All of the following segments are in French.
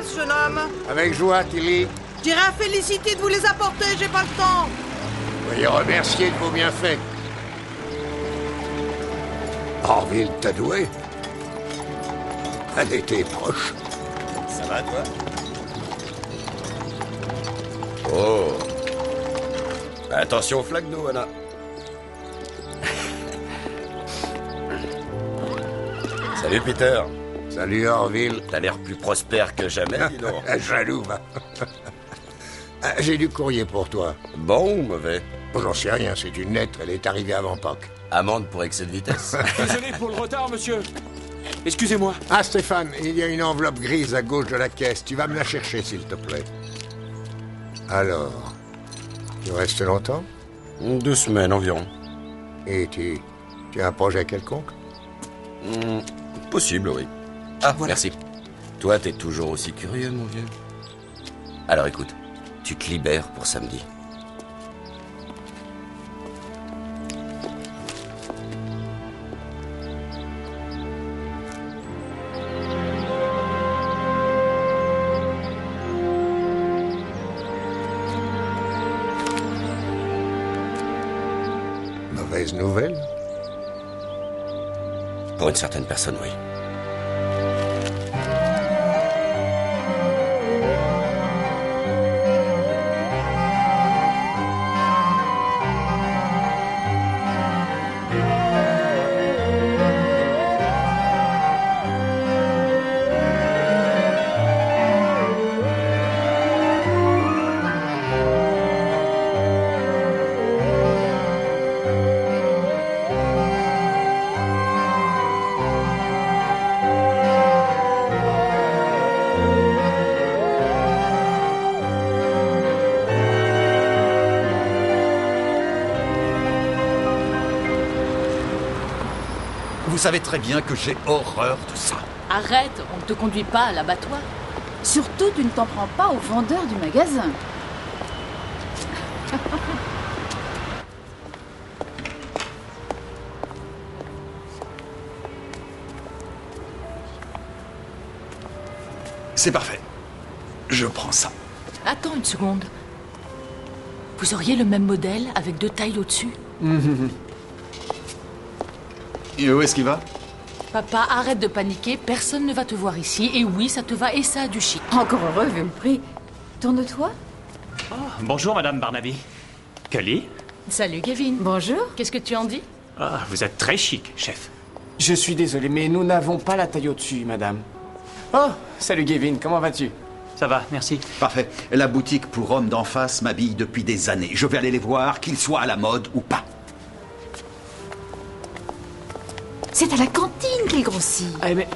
pièces, jeune homme. Avec joie, Tilly. J'irai à Félicité de vous les apporter, j'ai pas le temps. Veuillez remercier de vos bienfaits. Orville t'a doué. Elle était proche. Ça va, toi? Oh. Attention au flaque d'eau, Anna. Salut, Peter. Salut, Orville. T'as l'air plus prospère que jamais, dis donc. Jaloux, va. J'ai du courrier pour toi. Bon ou mauvais? Bon, j'en sais rien, c'est une lettre, elle est arrivée avant Pâques. Amende pour excès de vitesse. Désolé pour le retard, monsieur. Excusez-moi. Ah, Stéphane, il y a une enveloppe grise à gauche de la caisse. Tu vas me la chercher, s'il te plaît. Alors, tu restes longtemps? 2 semaines environ. Et tu as un projet quelconque? Possible, oui. Ah, voilà. Merci. Toi, t'es toujours aussi curieux, mon vieux. Alors écoute, tu te libères pour samedi. Mauvaise nouvelle? Pour une certaine personne, oui. Vous savez très bien que j'ai horreur de ça. Arrête, on ne te conduit pas à l'abattoir. Surtout, tu ne t'en prends pas au vendeur du magasin. C'est parfait. Je prends ça. Attends une seconde. Vous auriez le même modèle avec 2 tailles au-dessus? Et où est-ce qu'il va? Papa, arrête de paniquer, personne ne va te voir ici. Et oui, ça te va et ça a du chic. Encore heureux, vu le prix. Tourne-toi. Oh, bonjour, Madame Barnaby. Kelly? Salut, Kevin. Bonjour. Qu'est-ce que tu en dis? Ah, vous êtes très chic, chef. Je suis désolé, mais nous n'avons pas la taille au-dessus, madame. Oh, salut Gavin, comment vas-tu? Ça va, merci. Parfait. La boutique pour hommes d'en face m'habille depuis des années. Je vais aller les voir, qu'ils soient à la mode ou pas. C'est à la cantine qu'il grossit. Eh mais...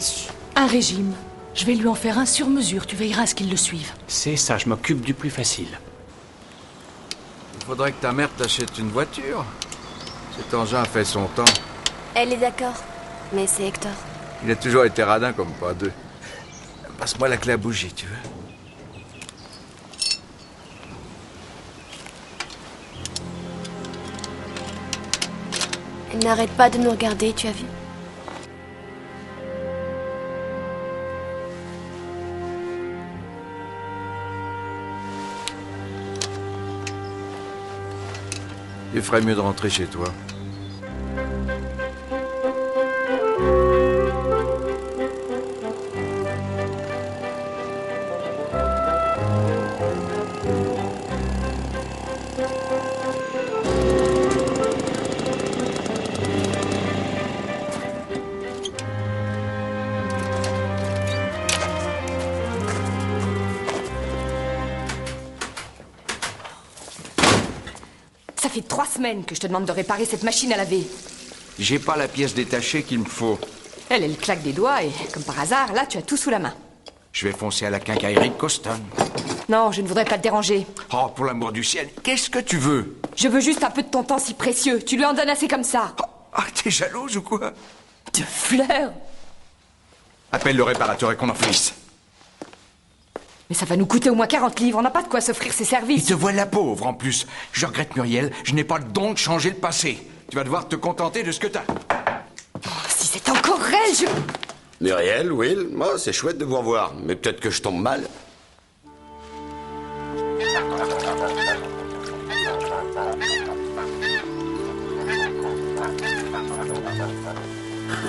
Un régime. Je vais lui en faire un sur mesure, tu veilleras à ce qu'il le suive. C'est ça, je m'occupe du plus facile. Il faudrait que ta mère t'achète une voiture. Cet engin a fait son temps. Elle est d'accord, mais c'est Hector. Il a toujours été radin comme pas deux. Passe-moi la clé à bougie, tu veux? Elle n'arrête pas de nous regarder, tu as vu? Il ferait mieux de rentrer chez toi. Ça fait 3 semaines que je te demande de réparer cette machine à laver. J'ai pas la pièce détachée qu'il me faut. Elle claque des doigts et, comme par hasard, là, tu as tout sous la main. Je vais foncer à la quincaillerie de Coston. Non, je ne voudrais pas te déranger. Oh, pour l'amour du ciel, qu'est-ce que tu veux? Je veux juste un peu de ton temps si précieux. Tu lui en donnes assez comme ça. Ah, t'es jalouse ou quoi? De fleurs. Appelle le réparateur et qu'on en finisse. Mais ça va nous coûter au moins 40 livres. On n'a pas de quoi s'offrir ses Il services. te voit la pauvre, en plus. Je regrette, Muriel, je n'ai pas le don de changer le passé. Tu vas devoir te contenter de ce que t'as. Oh, si c'est encore elle, je... Muriel, Will, moi, c'est chouette de vous revoir, mais peut-être que je tombe mal.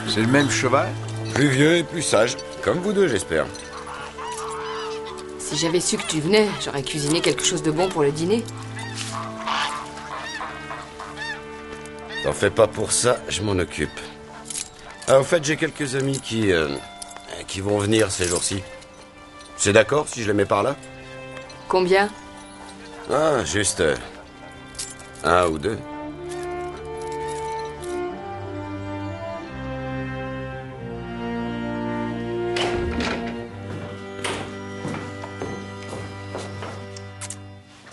C'est le même cheval? Plus vieux et plus sage, comme vous deux, j'espère. Si j'avais su que tu venais, j'aurais cuisiné quelque chose de bon pour le dîner. T'en fais pas pour ça, je m'en occupe. Ah, au fait, j'ai quelques amis qui vont venir ces jours-ci. C'est d'accord si je les mets par là? Combien? Ah, juste... un ou deux.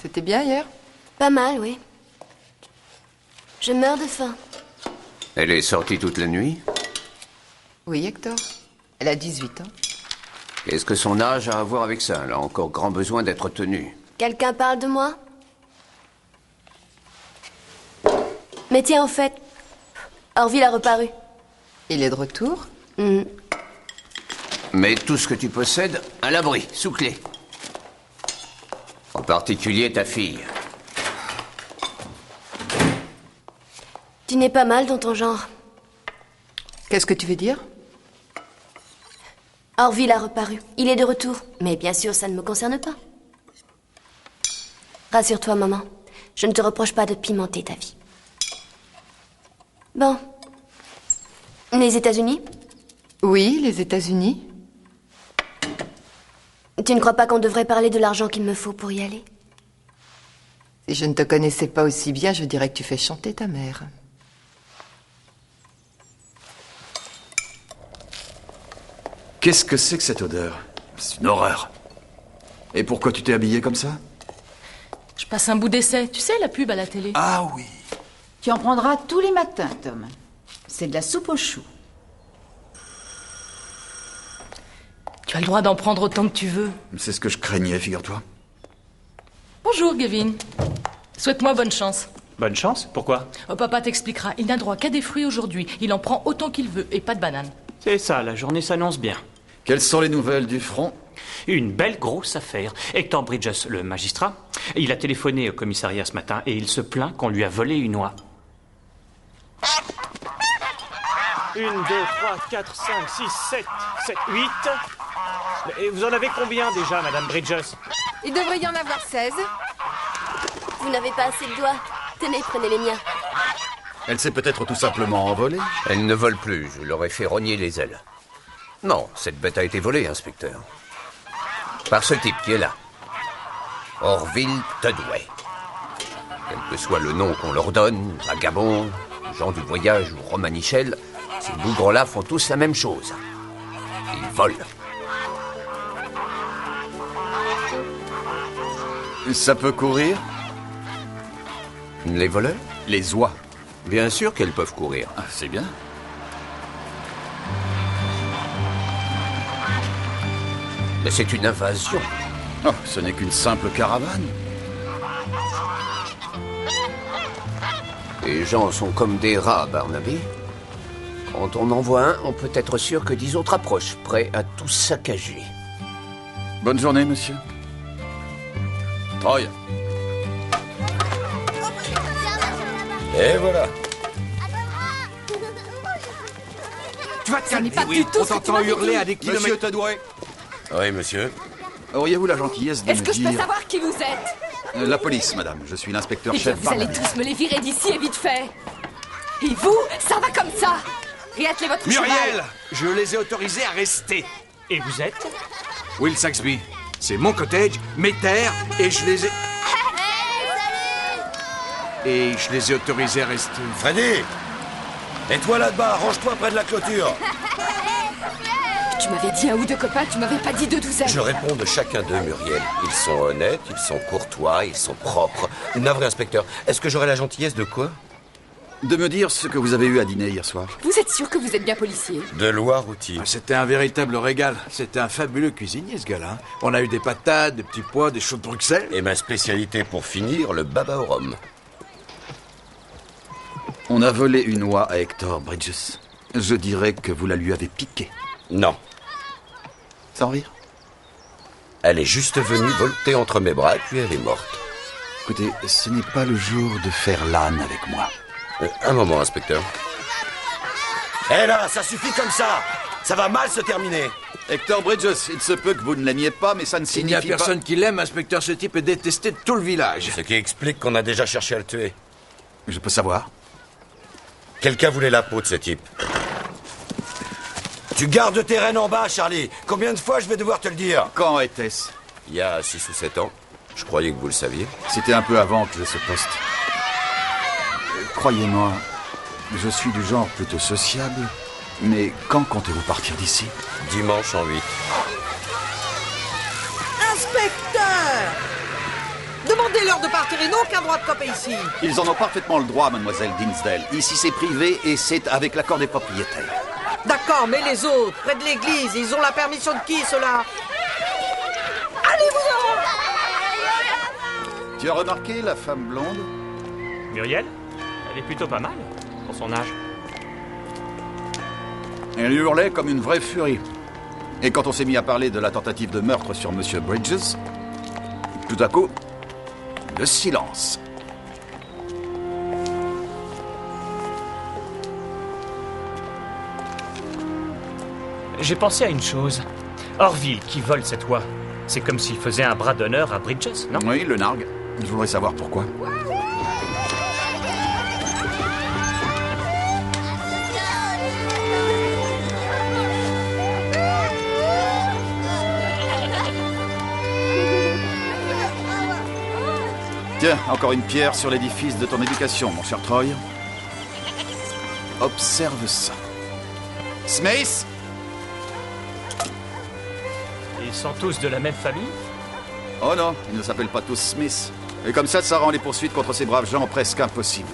C'était bien hier? Pas mal, oui. Je meurs de faim. Elle est sortie toute la nuit? Oui, Hector. Elle a 18 ans. Qu'est-ce que son âge a à voir avec ça? Elle a encore grand besoin d'être tenue. Quelqu'un parle de moi? Mais tiens, en fait, Orville a reparu. Il est de retour? Mais tout ce que tu possèdes, à l'abri, sous clé. En particulier ta fille. Tu n'es pas mal dans ton genre. Qu'est-ce que tu veux dire? Orville a reparu. Il est de retour. Mais bien sûr, ça ne me concerne pas. Rassure-toi, maman. Je ne te reproche pas de pimenter ta vie. Bon. Les États-Unis? Oui, les États-Unis. Tu ne crois pas qu'on devrait parler de l'argent qu'il me faut pour y aller? Si je ne te connaissais pas aussi bien, je dirais que tu fais chanter ta mère. Qu'est-ce que c'est que cette odeur? C'est une horreur. Et pourquoi tu t'es habillé comme ça? Je passe un bout d'essai. Tu sais, la pub à la télé. Ah oui. Tu en prendras tous les matins, Tom. C'est de la soupe aux choux. Tu as le droit d'en prendre autant que tu veux. C'est ce que je craignais, figure-toi. Bonjour, Gavin. Souhaite-moi bonne chance. Bonne chance? Pourquoi? Oh, papa t'expliquera. Il n'a droit qu'à des fruits aujourd'hui. Il en prend autant qu'il veut et pas de bananes. C'est ça, la journée s'annonce bien. Quelles sont les nouvelles du front? Une belle grosse affaire. Hector Bridges, le magistrat, il a téléphoné au commissariat ce matin et il se plaint qu'on lui a volé une oie. 1, 2, 3, 4, 5, 6, 7, 8... Et vous en avez combien déjà, Madame Bridges? Il devrait y en avoir 16. Vous n'avez pas assez de doigts. Tenez, prenez les miens. Elle s'est peut-être tout simplement envolée. Elle ne vole plus, je leur ai fait rogner les ailes. Non, cette bête a été volée, inspecteur. Par ce type qui est là. Orville Tudway. Quel que soit le nom qu'on leur donne, vagabond, gens du voyage ou romanichel, ces bougres-là font tous la même chose. Ils volent. Ça peut courir? Les voleurs? Les oies. Bien sûr qu'elles peuvent courir. Ah, c'est bien. Mais c'est une invasion. Oh, ce n'est qu'une simple caravane. Les gens sont comme des rats, Barnaby. Quand on en voit un, on peut être sûr que 10 autres approchent, prêts à tout saccager. Bonne journée, monsieur. Troy. Et voilà. Tu vas te Ça n'est calmer, pas oui. du tout On ce que tu t'entend m'avais hurler dit. à des kilomètres. Monsieur Tudway, Oui, monsieur. auriez-vous la gentillesse de Est-ce me que je peux dire... savoir qui vous êtes? La police, madame. Je suis Eh bien, l'inspecteur-chef vous allez Barnaby. tous me les virer d'ici et vite fait. Et vous, ça va comme ça. Réattelez votre Muriel, cheval. je les ai autorisés à rester. Et vous êtes? Will Saxby, c'est mon cottage, mes terres, et je les ai... Et je les ai autorisés à rester. Freddy! Et toi là-bas, range-toi près de la clôture. Tu m'avais dit un ou deux copains, tu m'avais pas dit deux douzaines. Je réponds de chacun d'eux, Muriel. Ils sont honnêtes, ils sont courtois, ils sont propres. Navré, inspecteur, est-ce que j'aurai la gentillesse de quoi? De me dire ce que vous avez eu à dîner hier soir. Vous êtes sûr que vous êtes bien policier? De Loire-Outil. C'était un véritable régal. C'était un fabuleux cuisinier, ce gars-là. On a eu des patates, des petits pois, des choux de Bruxelles. Et ma spécialité pour finir, le baba au rhum. On a volé une oie à Hector Bridges. Je dirais que vous la lui avez piquée. Non. Sans rire? Elle est juste venue volter entre mes bras et puis elle est morte. Écoutez, ce n'est pas le jour de faire l'âne avec moi. Un moment, inspecteur. Hé là, ça suffit comme ça! Ça va mal se terminer! Hector Bridges, il se peut que vous ne l'aimiez pas, mais ça ne signifie pas... Il n'y a personne qui l'aime, inspecteur. Ce type est détesté de tout le village. Ce qui explique qu'on a déjà cherché à le tuer. Je peux savoir? Quelqu'un voulait la peau de ce type. Tu gardes tes rênes en bas, Charlie. Combien de fois je vais devoir te le dire? Quand était-ce? Il y a 6 ou 7 ans. Je croyais que vous le saviez. C'était un peu avant que je ce poste. Croyez-moi, je suis du genre plutôt sociable. Mais quand comptez-vous partir d'ici? Dimanche en 8. Inspecteur! Demandez-leur de partir, ils n'ont aucun droit de camper ici. Ils en ont parfaitement le droit, mademoiselle Dinsdale. Ici, c'est privé et c'est avec l'accord des propriétaires. D'accord, mais les autres, près de l'église, ils ont la permission de qui, ceux-là? Allez-vous-en! Tu as remarqué la femme blonde? Muriel? Elle est plutôt pas mal, pour son âge. Elle hurlait comme une vraie furie. Et quand on s'est mis à parler de la tentative de meurtre sur Monsieur Bridges, tout à coup, le silence. J'ai pensé à une chose. Orville qui vole cette oie, c'est comme s'il faisait un bras d'honneur à Bridges, non? Oui, le nargue. Je voudrais savoir pourquoi. Tiens, encore une pierre sur l'édifice de ton éducation, mon cher Troy. Observe ça. Smith! Ils sont tous de la même famille? Oh non, ils ne s'appellent pas tous Smith. Et comme ça rend les poursuites contre ces braves gens presque impossibles.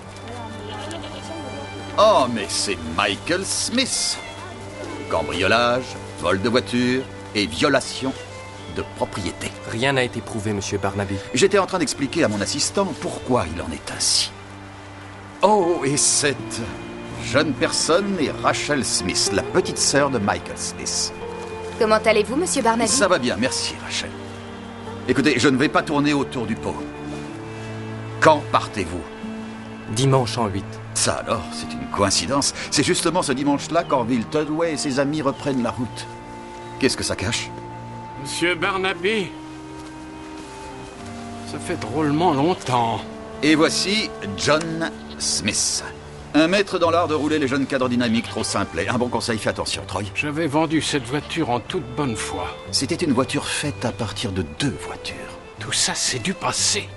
Oh, mais c'est Michael Smith. Cambriolage, vol de voiture et violation de propriété. Rien n'a été prouvé, monsieur Barnaby. J'étais en train d'expliquer à mon assistant pourquoi il en est ainsi. Oh, et cette jeune personne est Rachel Smith, la petite sœur de Michael Smith. Comment allez-vous, monsieur Barnaby? Ça va bien, merci, Rachel. Écoutez, je ne vais pas tourner autour du pot. Quand partez-vous? Dimanche en 8. Ça alors, c'est une coïncidence. C'est justement ce dimanche-là qu'Orville Tudway et ses amis reprennent la route. Qu'est-ce que ça cache? Monsieur Barnaby, ça fait drôlement longtemps. Et voici John Smith. Un maître dans l'art de rouler les jeunes cadres dynamiques trop simples. Un bon conseil, fais attention, Troy. J'avais vendu cette voiture en toute bonne foi. C'était une voiture faite à partir de 2 voitures. Tout ça, c'est du passé.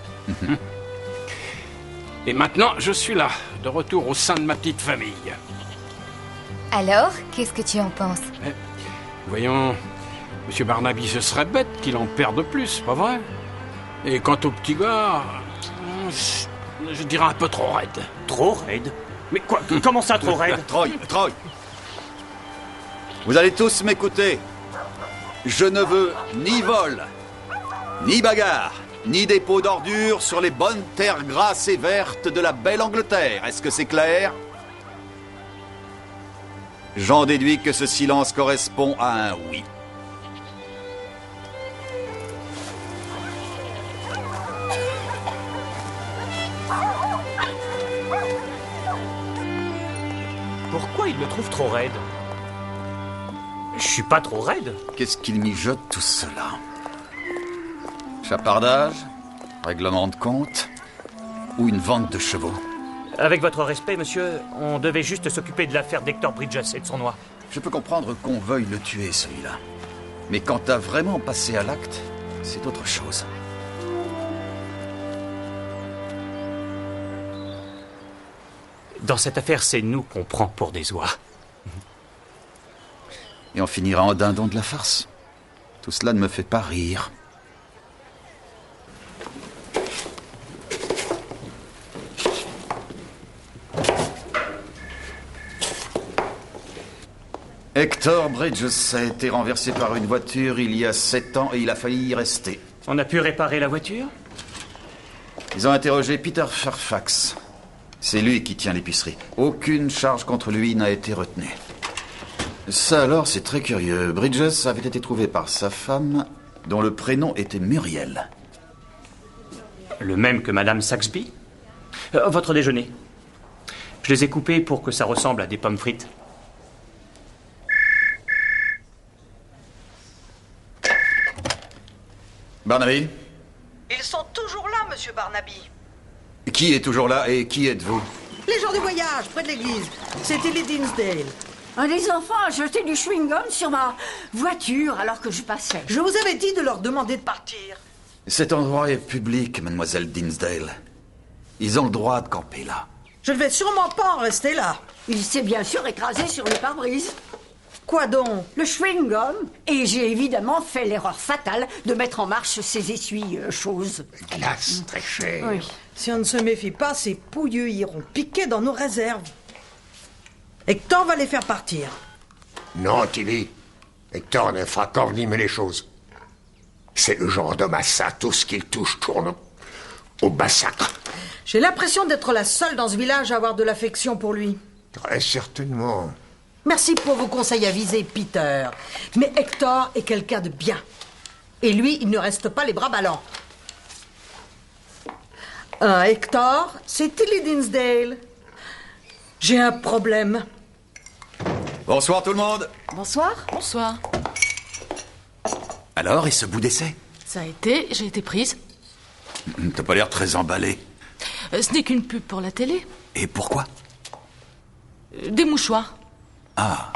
Et maintenant, je suis là, de retour au sein de ma petite famille. Alors, qu'est-ce que tu en penses? Voyons, monsieur Barnaby, ce serait bête qu'il en perde plus, pas vrai? Et quant au petit gars, je dirais un peu trop raide. Trop raide? Mais quoi? Comment ça, trop raide? Troy, vous allez tous m'écouter. Je ne veux ni vol, ni bagarre, ni dépôt d'ordures sur les bonnes terres grasses et vertes de la belle Angleterre. Est-ce que c'est clair? J'en déduis que ce silence correspond à un oui. Pourquoi il me trouve trop raide? Je suis pas trop raide. Qu'est-ce qu'il mijote tout cela? Chapardage? Règlement de compte? Ou une vente de chevaux? Avec votre respect, monsieur, on devait juste s'occuper de l'affaire d'Hector Bridges et de son oie. Je peux comprendre qu'on veuille le tuer, celui-là. Mais quand t'as vraiment passé à l'acte, c'est autre chose. Dans cette affaire, c'est nous qu'on prend pour des oies. Et on finira en dindon de la farce. Tout cela ne me fait pas rire. Hector Bridges a été renversé par une voiture il y a 7 ans et il a failli y rester. On a pu réparer la voiture? Ils ont interrogé Peter Fairfax. C'est lui qui tient l'épicerie. Aucune charge contre lui n'a été retenue. Ça alors, c'est très curieux. Bridges avait été trouvé par sa femme, dont le prénom était Muriel. Le même que Madame Saxby? Votre déjeuner. Je les ai coupés pour que ça ressemble à des pommes frites. Barnaby? Ils sont toujours là, monsieur Barnaby. Qui est toujours là et qui êtes-vous? Les gens du voyage, près de l'église. C'était les Dinsdale. Les enfants ont jeté du chewing-gum sur ma voiture alors que je passais. Je vous avais dit de leur demander de partir. Cet endroit est public, mademoiselle Dinsdale. Ils ont le droit de camper là. Je ne vais sûrement pas en rester là. Il s'est bien sûr écrasé sur le pare-brise. Quoi donc? Le chewing-gum. Et j'ai évidemment fait l'erreur fatale de mettre en marche ces essuie-choses. Glace, très cher. Oui. Si on ne se méfie pas, ces pouilleux iront piquer dans nos réserves. Hector va les faire partir. Non, Tilly. Hector ne fera qu'envenimer les choses. C'est le genre d'homme à ça, tout ce qu'il touche tourne au massacre. J'ai l'impression d'être la seule dans ce village à avoir de l'affection pour lui. Très certainement. Merci pour vos conseils avisés, Peter. Mais Hector est quelqu'un de bien. Et lui, il ne reste pas les bras ballants. Hector, c'est Tilly Dinsdale. J'ai un problème. Bonsoir tout le monde. Bonsoir. Bonsoir. Alors, et ce bout d'essai? Ça a été, j'ai été prise. T'as pas l'air très emballé. Ce n'est qu'une pub pour la télé. Et pourquoi? Des mouchoirs. Ah.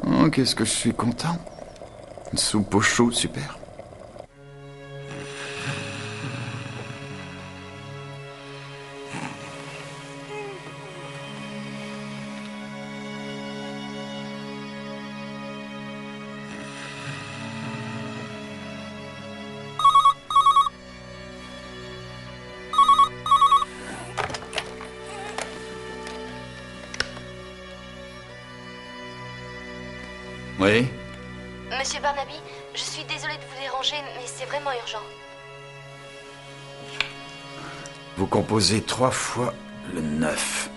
Oh, qu'est-ce que je suis content. Une soupe au chaud, super. Oui? Monsieur Barnaby, je suis désolée de vous déranger, mais c'est vraiment urgent. Vous composez 3 fois le 9.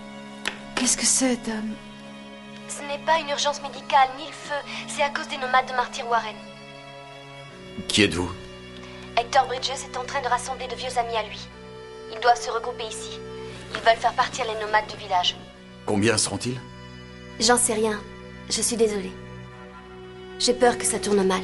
Qu'est-ce que c'est, Tom? Ce n'est pas une urgence médicale, ni le feu. C'est à cause des nomades de Martyr Warren. Qui êtes-vous? Hector Bridges est en train de rassembler de vieux amis à lui. Ils doivent se regrouper ici. Ils veulent faire partir les nomades du village. Combien seront-ils? J'en sais rien. Je suis désolée. J'ai peur que ça tourne mal.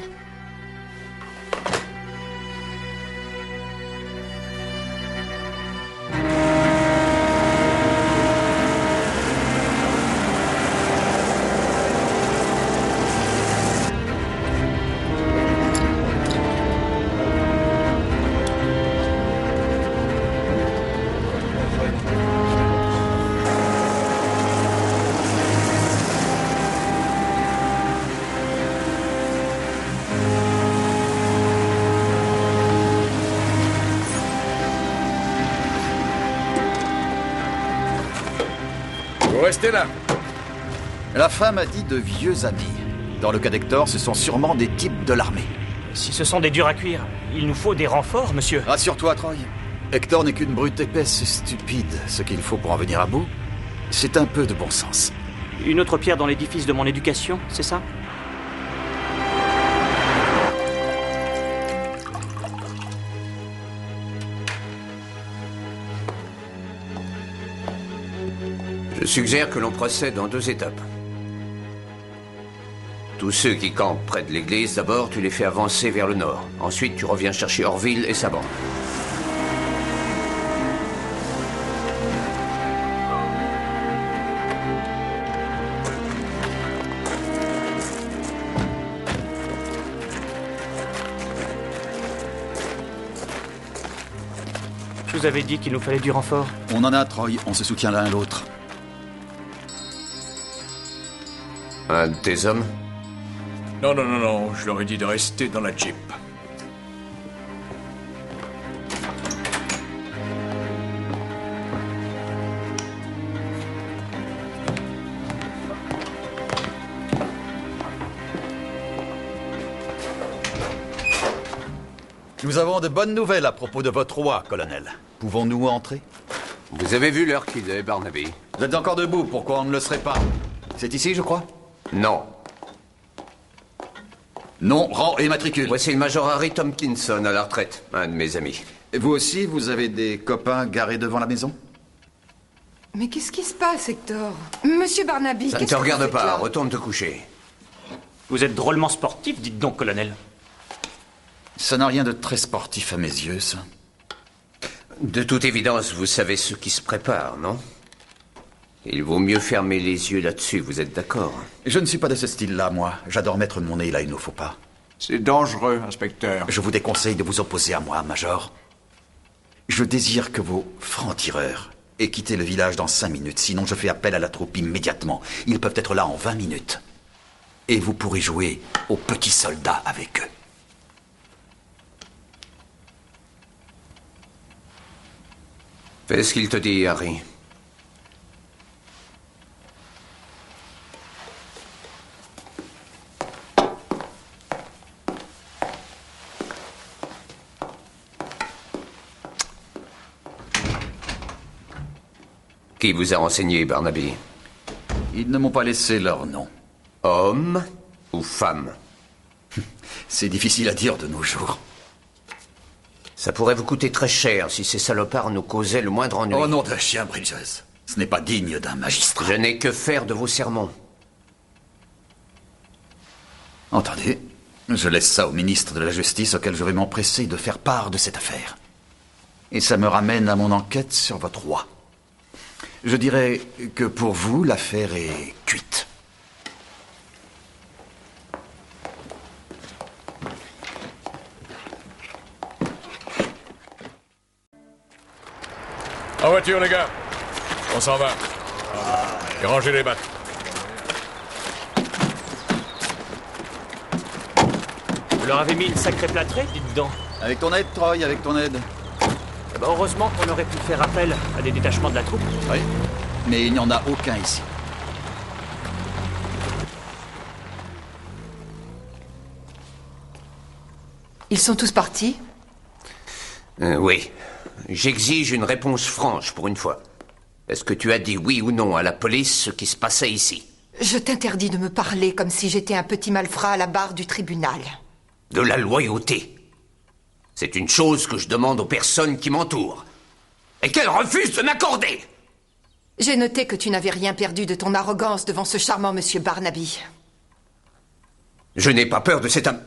Vous restez là. La femme a dit de vieux amis. Dans le cas d'Hector, ce sont sûrement des types de l'armée. Si ce sont des durs à cuire, il nous faut des renforts, monsieur. Rassure-toi, Troy. Hector n'est qu'une brute épaisse et stupide. Ce qu'il faut pour en venir à bout, c'est un peu de bon sens. Une autre pierre dans l'édifice de mon éducation, c'est ça? Je suggère que l'on procède en 2 étapes. Tous ceux qui campent près de l'église, d'abord, tu les fais avancer vers le nord. Ensuite, tu reviens chercher Orville et sa bande. Je vous avais dit qu'il nous fallait du renfort. On en a, Troy. On se soutient l'un l'autre. Un de tes hommes? Non, non, non, non. Je leur ai dit de rester dans la Jeep. Nous avons de bonnes nouvelles à propos de votre roi, colonel. Pouvons-nous entrer? Vous avez vu l'heure qu'il est, Barnaby? Vous êtes encore debout, pourquoi on ne le serait pas? C'est ici, je crois? Non. Nom, rang et matricule. Voici le Major Harry Tompkinson à la retraite, un de mes amis. Et vous aussi, vous avez des copains garés devant la maison? Mais qu'est-ce qui se passe, Hector? Monsieur Barnaby, Ça ne te regarde pas, retourne te coucher. Vous êtes drôlement sportif, dites donc, colonel. Ça n'a rien de très sportif à mes yeux, ça. De toute évidence, vous savez ce qui se prépare, non? Il vaut mieux fermer les yeux là-dessus, vous êtes d'accord? Je ne suis pas de ce style-là, moi. J'adore mettre mon nez là, il ne faut pas. C'est dangereux, inspecteur. Je vous déconseille de vous opposer à moi, Major. Je désire que vos francs-tireurs aient quitté le village dans 5 minutes, sinon je fais appel à la troupe immédiatement. Ils peuvent être là en 20 minutes. Et vous pourrez jouer aux petits soldats avec eux. Fais ce qu'il te dit, Harry. Qui vous a renseigné, Barnaby? Ils ne m'ont pas laissé leur nom. Homme ou femme? C'est difficile à dire de nos jours. Ça pourrait vous coûter très cher si ces salopards nous causaient le moindre ennui. Oh nom de chien, Bridges. Ce n'est pas digne d'un magistrat. Je n'ai que faire de vos sermons. Entendez, je laisse ça au ministre de la Justice auquel je vais m'empresser de faire part de cette affaire. Et ça me ramène à mon enquête sur votre roi. Je dirais que pour vous, l'affaire est cuite. En voiture, les gars. On s'en va. Et rangez les battes. Vous leur avez mis une sacrée plâtrée, dites donc. Avec ton aide, Troy, avec ton aide. Eh ben, heureusement qu'on aurait pu faire appel à des détachements de la troupe. Oui, mais il n'y en a aucun ici. Ils sont tous partis? Oui. J'exige une réponse franche pour une fois. Est-ce que tu as dit oui ou non à la police ce qui se passait ici? Je t'interdis de me parler comme si j'étais un petit malfrat à la barre du tribunal. De la loyauté. C'est une chose que je demande aux personnes qui m'entourent. Et qu'elles refusent de m'accorder. J'ai noté que tu n'avais rien perdu de ton arrogance devant ce charmant monsieur Barnaby. Je n'ai pas peur de cet homme...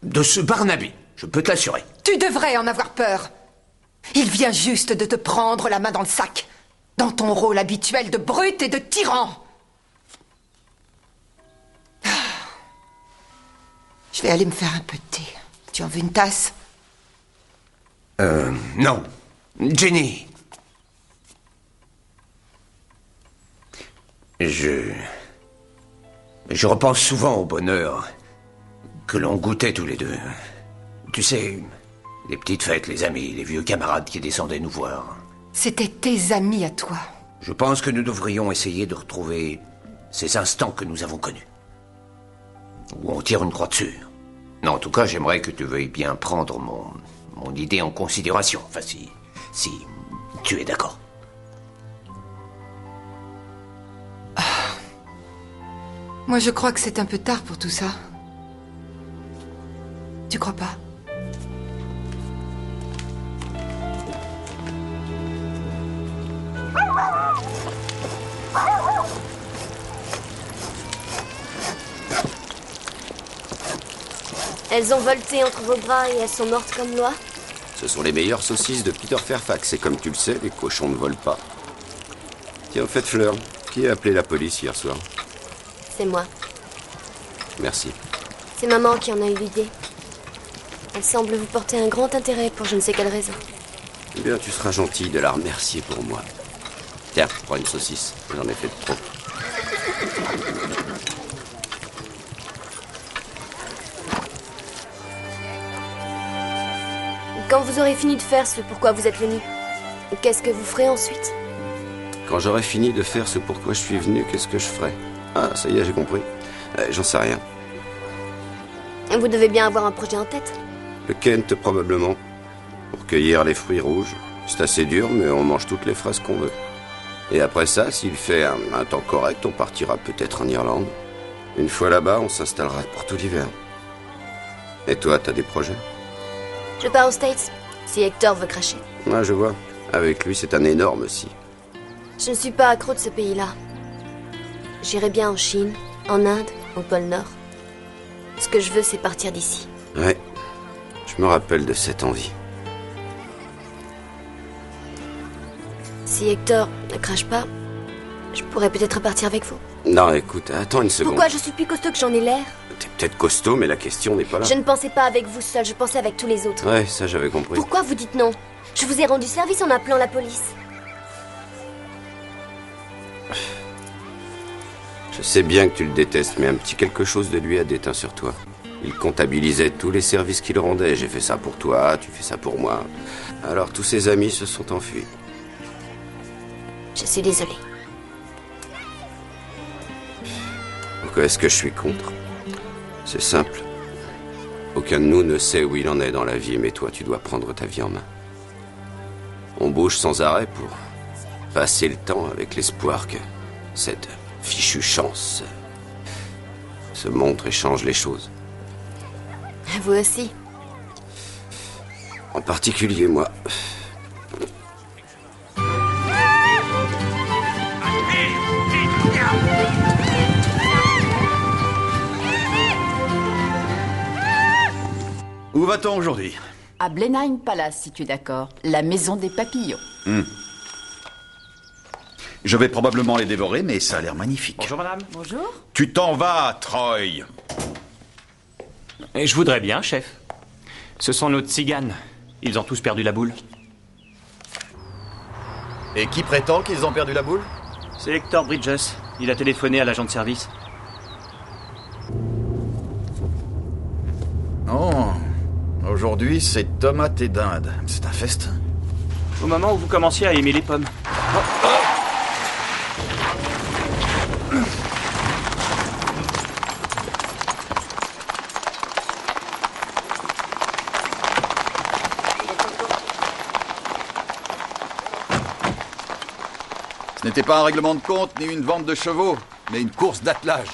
de ce Barnaby, je peux te l'assurer. Tu devrais en avoir peur. Il vient juste de te prendre la main dans le sac, dans ton rôle habituel de brute et de tyran. Je vais aller me faire un peu de thé. Tu en veux une tasse? Non. Jenny. Je repense souvent au bonheur que l'on goûtait tous les deux. Tu sais, les petites fêtes, les amis, les vieux camarades qui descendaient nous voir. C'était tes amis à toi. Je pense que nous devrions essayer de retrouver ces instants que nous avons connus. Où on tire une croix dessus. Non, en tout cas, j'aimerais que tu veuilles bien prendre mon idée en considération. Enfin, si tu es d'accord. Moi, je crois que c'est un peu tard pour tout ça. Tu crois pas? Elles ont volté entre vos bras et elles sont mortes comme loi? Ce sont les meilleures saucisses de Peter Fairfax. Et comme tu le sais, les cochons ne volent pas. Tiens, au fait, Fleur, qui a appelé la police hier soir? C'est moi. Merci. C'est maman qui en a eu l'idée. Elle semble vous porter un grand intérêt pour je ne sais quelle raison. Eh bien, tu seras gentil de la remercier pour moi. Tiens, prends une saucisse. J'en ai fait de trop. Quand vous aurez fini de faire ce pourquoi vous êtes venu, qu'est-ce que vous ferez ensuite? Quand j'aurai fini de faire ce pourquoi je suis venu, qu'est-ce que je ferai? Ah, ça y est, j'ai compris. J'en sais rien. Vous devez bien avoir un projet en tête. Le Kent, probablement. Pour cueillir les fruits rouges. C'est assez dur, mais on mange toutes les fraises qu'on veut. Et après ça, s'il fait un temps correct, on partira peut-être en Irlande. Une fois là-bas, on s'installera pour tout l'hiver. Et toi, t'as des projets? Je pars aux States, si Hector veut cracher. Ouais, je vois. Avec lui, c'est un énorme si. Je ne suis pas accro de ce pays-là. J'irai bien en Chine, en Inde, au pôle Nord. Ce que je veux, c'est partir d'ici. Ouais, je me rappelle de cette envie. Si Hector ne crache pas, je pourrais peut-être partir avec vous. Non, écoute, attends une seconde. Pourquoi je suis plus costaud que j'en ai l'air? T'es peut-être costaud, mais la question n'est pas là. Je ne pensais pas avec vous seul, je pensais avec tous les autres. Ouais, ça j'avais compris. Pourquoi vous dites non? Je vous ai rendu service en appelant la police. Je sais bien que tu le détestes, mais un petit quelque chose de lui a déteint sur toi. Il comptabilisait tous les services qu'il rendait. J'ai fait ça pour toi, tu fais ça pour moi. Alors tous ses amis se sont enfuis. Je suis désolée. Pourquoi est-ce que je suis contre? C'est simple. Aucun de nous ne sait où il en est dans la vie, mais toi, tu dois prendre ta vie en main. On bouge sans arrêt pour passer le temps avec l'espoir que cette fichue chance se montre et change les choses. Vous aussi. En particulier, moi. Où va-t-on aujourd'hui? À Blenheim Palace, si tu es d'accord. La maison des papillons. Je vais probablement les dévorer, mais ça a l'air magnifique. Bonjour, madame. Bonjour. Tu t'en vas, Troy. Et je voudrais bien, chef. Ce sont nos tziganes. Ils ont tous perdu la boule. Et qui prétend qu'ils ont perdu la boule? C'est Hector Bridges. Il a téléphoné à l'agent de service. Oh, aujourd'hui c'est tomates et dinde. C'est un festin. Au moment où vous commenciez à aimer les pommes. Ce n'était pas un règlement de compte ni une vente de chevaux, mais une course d'attelage.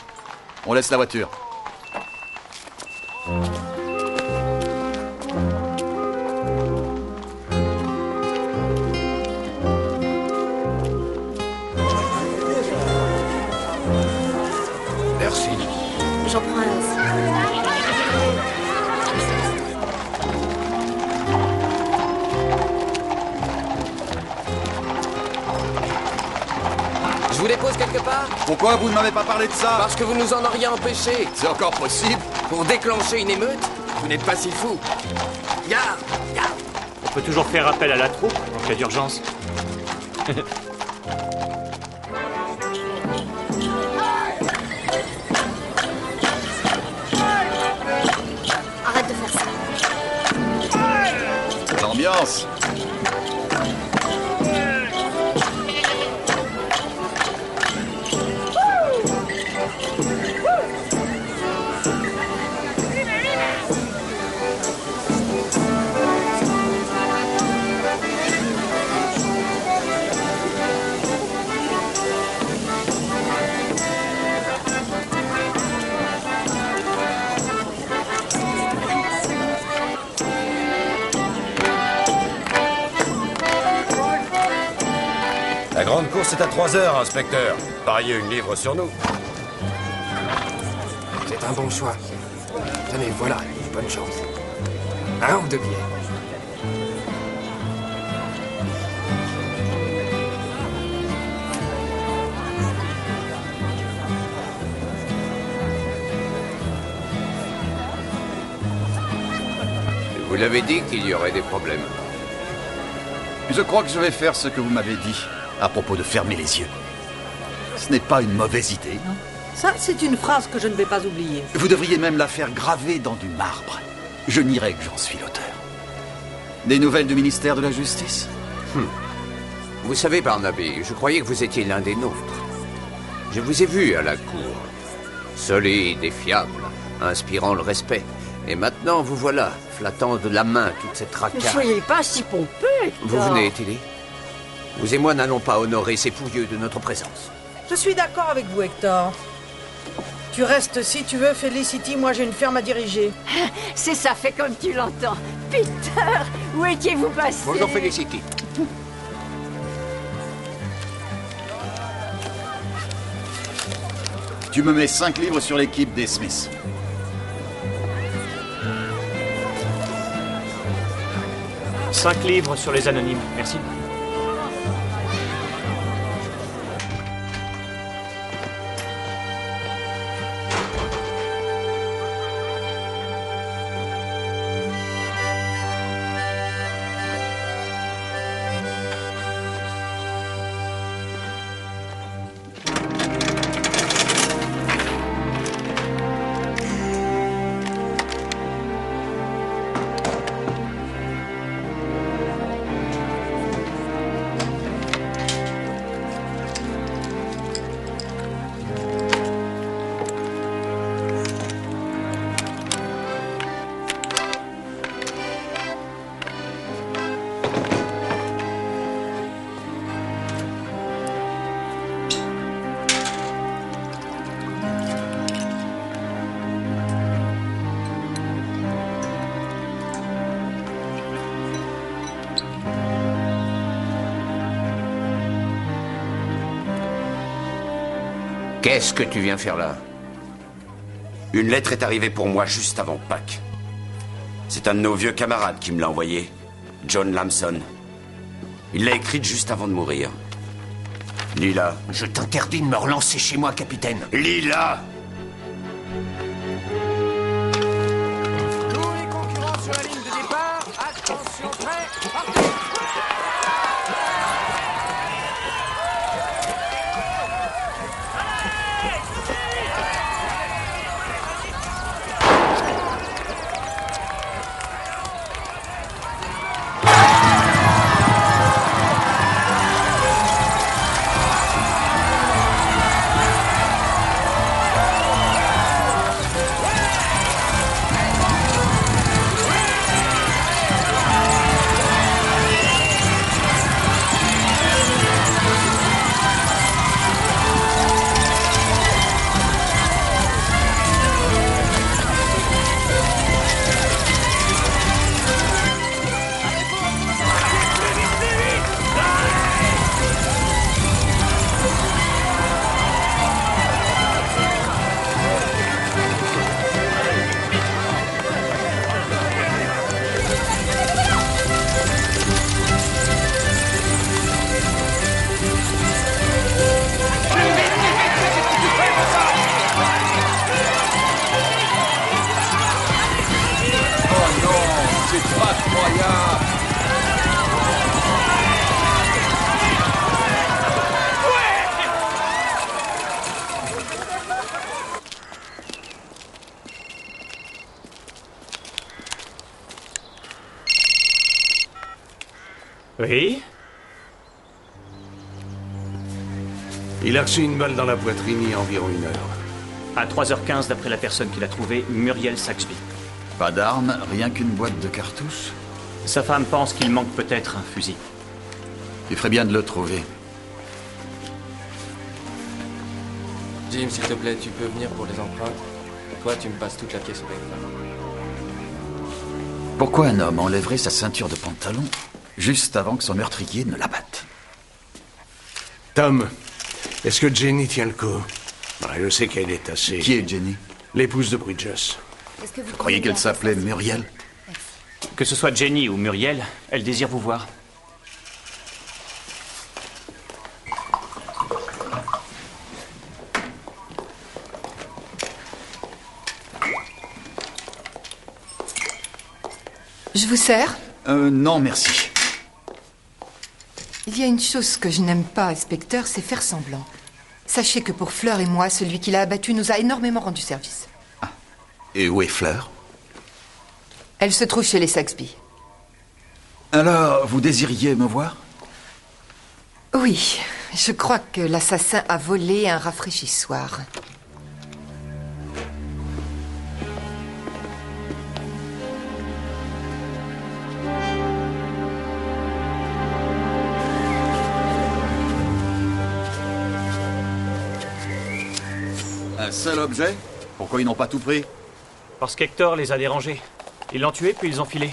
On laisse la voiture. Merci. J'en prends un aussi. Je vous dépose quelque part? Pourquoi vous ne m'avez pas parlé de ça? Parce que vous nous en auriez empêché. C'est encore possible? Pour déclencher une émeute? Vous n'êtes pas si fou. Garde! Garde! On peut toujours faire appel à la troupe en cas d'urgence. Arrête de faire ça. L'ambiance. La grande course est à 3h, inspecteur. Pariez une livre sur nous. C'est un bon choix. Tenez, voilà, bonne chance. Un ou deux billets. Vous l'avez dit qu'il y aurait des problèmes. Je crois que je vais faire ce que vous m'avez dit à propos de fermer les yeux. Ce n'est pas une mauvaise idée, non? Ça, c'est une phrase que je ne vais pas oublier. Vous devriez même la faire graver dans du marbre. Je nierai que j'en suis l'auteur. Des nouvelles du ministère de la Justice? Vous savez, Barnaby, je croyais que vous étiez l'un des nôtres. Je vous ai vu à la cour. Solide et fiable, inspirant le respect. Et maintenant, vous voilà, flattant de la main toute cette Ne racaille. soyez pas si pompeux, Hector. Vous venez, Tilly. Vous et moi n'allons pas honorer ces pouilleux de notre présence. Je suis d'accord avec vous, Hector. Tu restes si tu veux, Felicity. Moi, j'ai une ferme à diriger. C'est ça, fait comme tu l'entends. Peter, où étiez-vous passé? Bonjour, Felicity. Tu me mets 5 livres sur l'équipe des Smiths. « 5 livres sur les anonymes, merci. » Qu'est-ce que tu viens faire là? Une lettre est arrivée pour moi juste avant Pâques. C'est un de nos vieux camarades qui me l'a envoyée, John Lamson. Il l'a écrite juste avant de mourir. Lis-la. Je t'interdis de me relancer chez moi, capitaine. Lis-la! Tous les concurrents sur la ligne de départ, attention, prêt, partez! Oui? Il a reçu une balle dans la poitrine il y a environ 1 heure. À 3h15, d'après la personne qui l'a trouvé, Muriel Saxby. Pas d'armes, rien qu'une boîte de cartouches. Sa femme pense qu'il manque peut-être un fusil. Il ferait bien de le trouver. Jim, s'il te plaît, tu peux venir pour les empreintes? Toi, tu me passes toute la pièce au vecteur. Pourquoi un homme enlèverait sa ceinture de pantalon juste avant que son meurtrier ne l'abatte? Tom, est-ce que Jenny tient le coup? Je sais qu'elle est assez... Qui est Jenny? L'épouse de Bridges. Vous croyez qu'elle s'appelait Muriel? Que ce soit Jenny ou Muriel, elle désire vous voir. Je vous sers? Non, merci. Il y a une chose que je n'aime pas, inspecteur, c'est faire semblant. Sachez que pour Fleur et moi, celui qui l'a abattu nous a énormément rendu service. Et où est Fleur? Elle se trouve chez les Saxby. Alors, vous désiriez me voir? Oui, je crois que l'assassin a volé un rafraîchissoir. Un seul objet? Pourquoi ils n'ont pas tout pris? Parce qu'Hector les a dérangés. Ils l'ont tué, puis ils ont filé.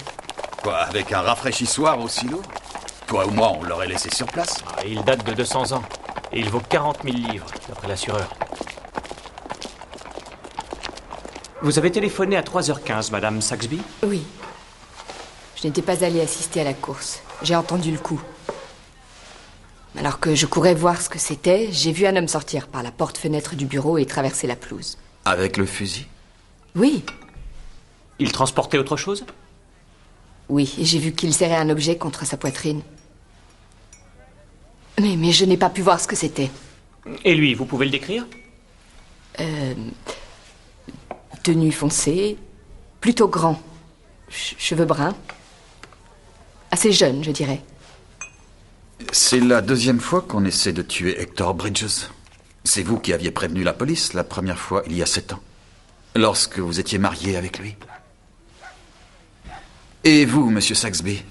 Quoi, avec un rafraîchissoir aussi lourd? Toi ou moi, on l'aurait laissé sur place. Ah, il date de 200 ans. Et il vaut 40 000 livres, d'après l'assureur. Vous avez téléphoné à 3h15, Madame Saxby? Oui. Je n'étais pas allée assister à la course. J'ai entendu le coup. Alors que je courais voir ce que c'était, j'ai vu un homme sortir par la porte-fenêtre du bureau et traverser la pelouse. Avec le fusil? Oui. Il transportait autre chose? Oui, et j'ai vu qu'il serrait un objet contre sa poitrine. Mais je n'ai pas pu voir ce que c'était. Et lui, vous pouvez le décrire? Tenue foncée, plutôt grand, cheveux bruns, assez jeune, je dirais. C'est la deuxième fois qu'on essaie de tuer Hector Bridges. C'est vous qui aviez prévenu la police la première fois il y a 7 ans, lorsque vous étiez marié avec lui. Et vous, monsieur Saxby,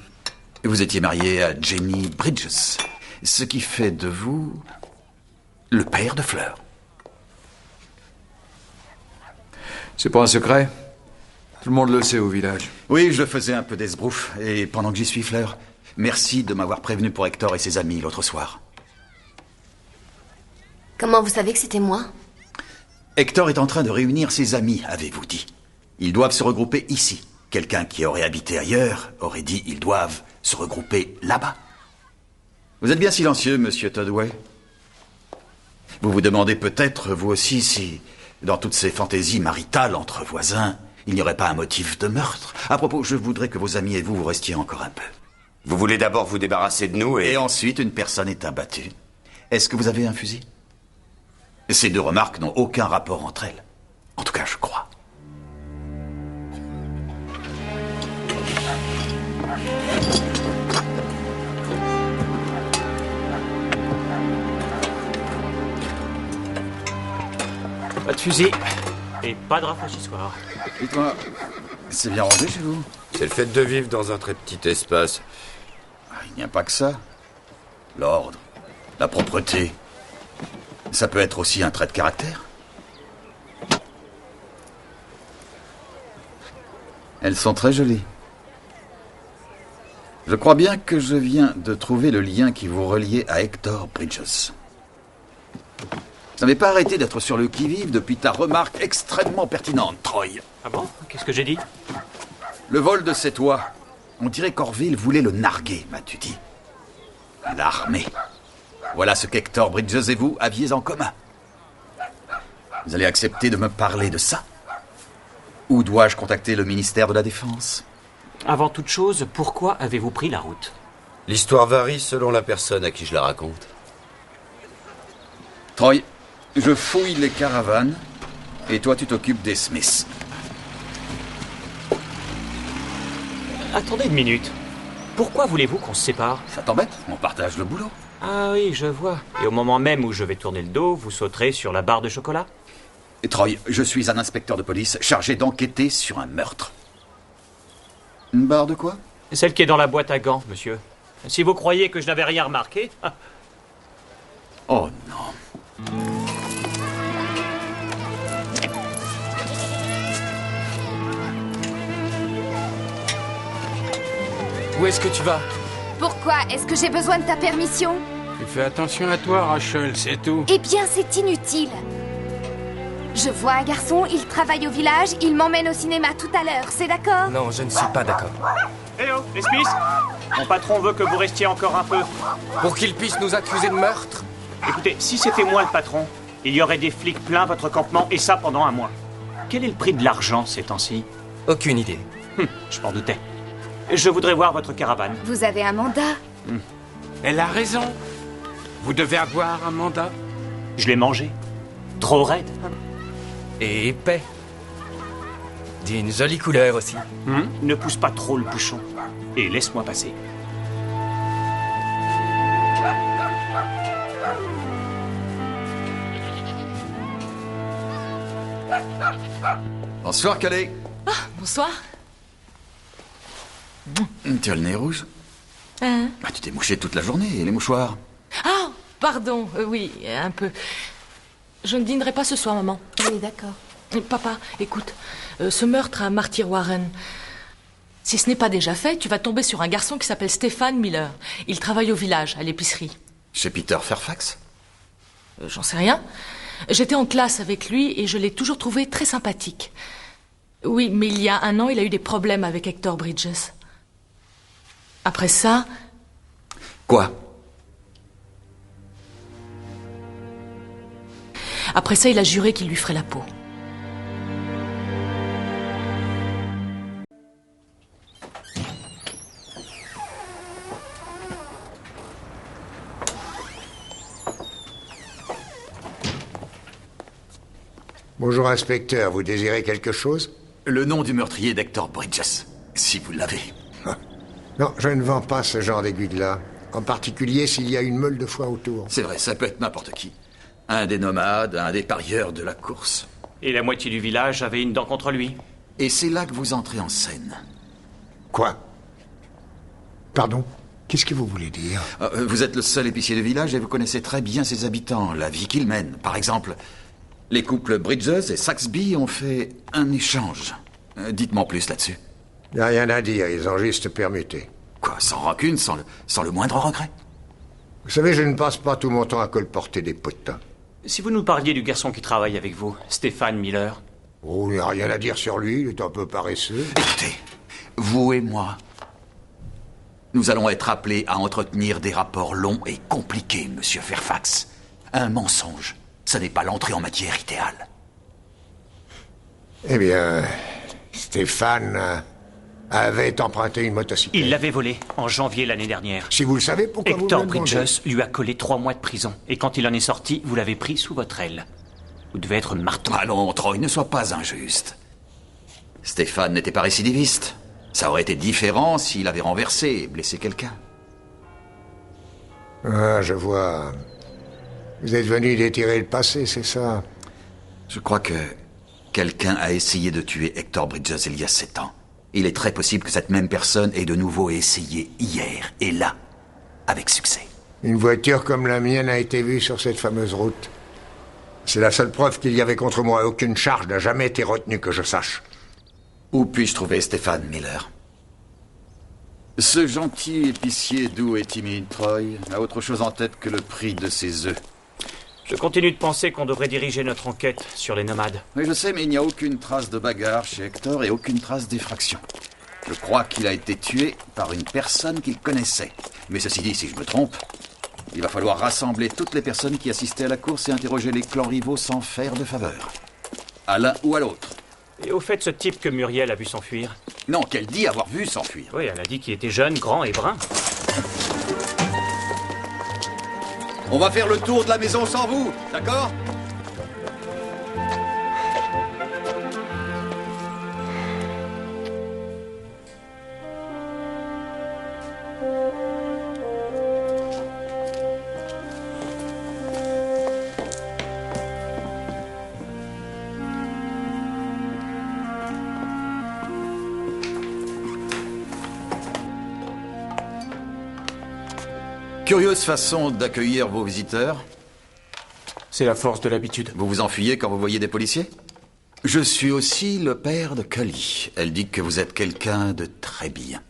vous étiez marié à Jenny Bridges, ce qui fait de vous le père de Fleur. C'est pas un secret. Tout le monde le sait au village. Oui, je faisais un peu d'esbrouf, et pendant que j'y suis, Fleur, merci de m'avoir prévenu pour Hector et ses amis l'autre soir. Comment vous savez que c'était moi? Hector est en train de réunir ses amis, avez-vous dit. Ils doivent se regrouper ici. Quelqu'un qui aurait habité ailleurs aurait dit ils doivent se regrouper là-bas. Vous êtes bien silencieux, monsieur Todway. Vous vous demandez peut-être, vous aussi, si, dans toutes ces fantaisies maritales entre voisins, il n'y aurait pas un motif de meurtre. À propos, je voudrais que vos amis et vous restiez encore un peu. Vous voulez d'abord vous débarrasser de nous et... Et ensuite, une personne est abattue. Est-ce que vous avez un fusil? Ces deux remarques n'ont aucun rapport entre elles. En tout cas, je crois. Pas de fusil et pas de rafraîchissoir. Dites-moi, c'est bien rangé chez vous? C'est le fait de vivre dans un très petit espace. Il n'y a pas que ça. L'ordre, la propreté. Ça peut être aussi un trait de caractère. Elles sont très jolies. Je crois bien que je viens de trouver le lien qui vous reliait à Hector Bridges. Vous n'avez pas arrêté d'être sur le qui-vive depuis ta remarque extrêmement pertinente, Troy. Ah bon? Qu'est-ce que j'ai dit? Le vol de cette oie. On dirait qu'Orville voulait le narguer, m'as-tu dit. L'armée. Voilà ce qu'Hector Bridges et vous aviez en commun. Vous allez accepter de me parler de ça? Ou dois-je contacter le ministère de la Défense? Avant toute chose, pourquoi avez-vous pris la route? L'histoire varie selon la personne à qui je la raconte. Troy, je fouille les caravanes et toi tu t'occupes des Smiths. Attendez une minute. Pourquoi voulez-vous qu'on se sépare? Ça t'embête? On partage le boulot. Ah oui, je vois. Et au moment même où je vais tourner le dos, vous sauterez sur la barre de chocolat? Et Troy, je suis un inspecteur de police chargé d'enquêter sur un meurtre. Une barre de quoi? Celle qui est dans la boîte à gants, monsieur. Si vous croyez que je n'avais rien remarqué... Oh non. Où est-ce que tu vas? Pourquoi? Est-ce que j'ai besoin de ta permission? Tu fais attention à toi, Rachel, c'est tout. Eh bien, c'est inutile. Je vois un garçon, il travaille au village, il m'emmène au cinéma tout à l'heure, c'est d'accord? Non, je ne suis pas d'accord. Eh oh, les Smiths! Mon patron veut que vous restiez encore un peu. Pour qu'il puisse nous accuser de meurtre? Écoutez, si c'était moi le patron, il y aurait des flics plein votre campement, et ça pendant un mois. Quel est le prix de l'argent ces temps-ci? Aucune idée. Je m'en doutais. Je voudrais voir votre caravane. Vous avez un mandat? Elle a raison. Vous devez avoir un mandat. Je l'ai mangé. Trop raide. Et épais. D'une jolie couleur aussi. Ne pousse pas trop le bouchon. Et laisse-moi passer. Bonsoir, Calais. Ah, bonsoir. Tu as le nez rouge? Hein? Bah, tu t'es mouché toute la journée, et les mouchoirs? Ah, pardon, oui, un peu. Je ne dînerai pas ce soir, maman. Oui, d'accord. Papa, écoute, ce meurtre à Martyr Warren, si ce n'est pas déjà fait, tu vas tomber sur un garçon qui s'appelle Stéphane Miller. Il travaille au village, à l'épicerie. Chez Peter Fairfax? J'en sais rien. J'étais en classe avec lui et je l'ai toujours trouvé très sympathique. Oui, mais il y a 1 an, il a eu des problèmes avec Hector Bridges. Après ça... Quoi? Après ça, il a juré qu'il lui ferait la peau. Bonjour, inspecteur. Vous désirez quelque chose? Le nom du meurtrier d'Hector Bridges, si vous l'avez. Non, je ne vends pas ce genre d'aiguille-là. En particulier s'il y a une meule de foie autour. C'est vrai, ça peut être n'importe qui. Un des nomades, un des parieurs de la course. Et la moitié du village avait une dent contre lui. Et c'est là que vous entrez en scène. Quoi? Pardon? Qu'est-ce que vous voulez dire? Vous êtes le seul épicier du village et vous connaissez très bien ses habitants, la vie qu'ils mènent. Par exemple, les couples Bridges et Saxby ont fait un échange. Dites-moi plus là-dessus. Il n'y a rien à dire, ils ont juste permuté. Quoi, sans rancune, sans le moindre regret? Vous savez, je ne passe pas tout mon temps à colporter des potins. Si vous nous parliez du garçon qui travaille avec vous, Stéphane Miller. Oh, il n'y a rien à dire sur lui, il est un peu paresseux. Écoutez, vous et moi, nous allons être appelés à entretenir des rapports longs et compliqués, monsieur Fairfax. Un mensonge, ce n'est pas l'entrée en matière idéale. Eh bien, Stéphane avait emprunté une motocyclette. Il l'avait volée en janvier l'année dernière. Si vous le savez, pourquoi Hector vous me le demandez? Bridges lui a collé 3 mois de prison. Et quand il en est sorti, vous l'avez pris sous votre aile. Vous devez être marteau. Allons, Troy, ne sois pas injuste. Stéphane n'était pas récidiviste. Ça aurait été différent s'il avait renversé et blessé quelqu'un. Ah, je vois. Vous êtes venu déterrer le passé, c'est ça? Je crois que quelqu'un a essayé de tuer Hector Bridges il y a 7 ans. Il est très possible que cette même personne ait de nouveau essayé hier, et là, avec succès. Une voiture comme la mienne a été vue sur cette fameuse route. C'est la seule preuve qu'il y avait contre moi. Aucune charge n'a jamais été retenue que je sache. Où puis-je trouver Stéphane Miller? Ce gentil épicier doux et timide, Troy, a autre chose en tête que le prix de ses œufs. Je continue de penser qu'on devrait diriger notre enquête sur les nomades. Oui, je sais, mais il n'y a aucune trace de bagarre chez Hector et aucune trace d'effraction. Je crois qu'il a été tué par une personne qu'il connaissait. Mais ceci dit, si je me trompe, il va falloir rassembler toutes les personnes qui assistaient à la course et interroger les clans rivaux sans faire de faveur. À l'un ou à l'autre. Et au fait, ce type que Muriel a vu s'enfuir? Non, qu'elle dit avoir vu s'enfuir. Oui, elle a dit qu'il était jeune, grand et brun. On va faire le tour de la maison sans vous, d'accord? Curieuse façon d'accueillir vos visiteurs. C'est la force de l'habitude. Vous vous enfuyez quand vous voyez des policiers? Je suis aussi le père de Cully. Elle dit que vous êtes quelqu'un de très bien.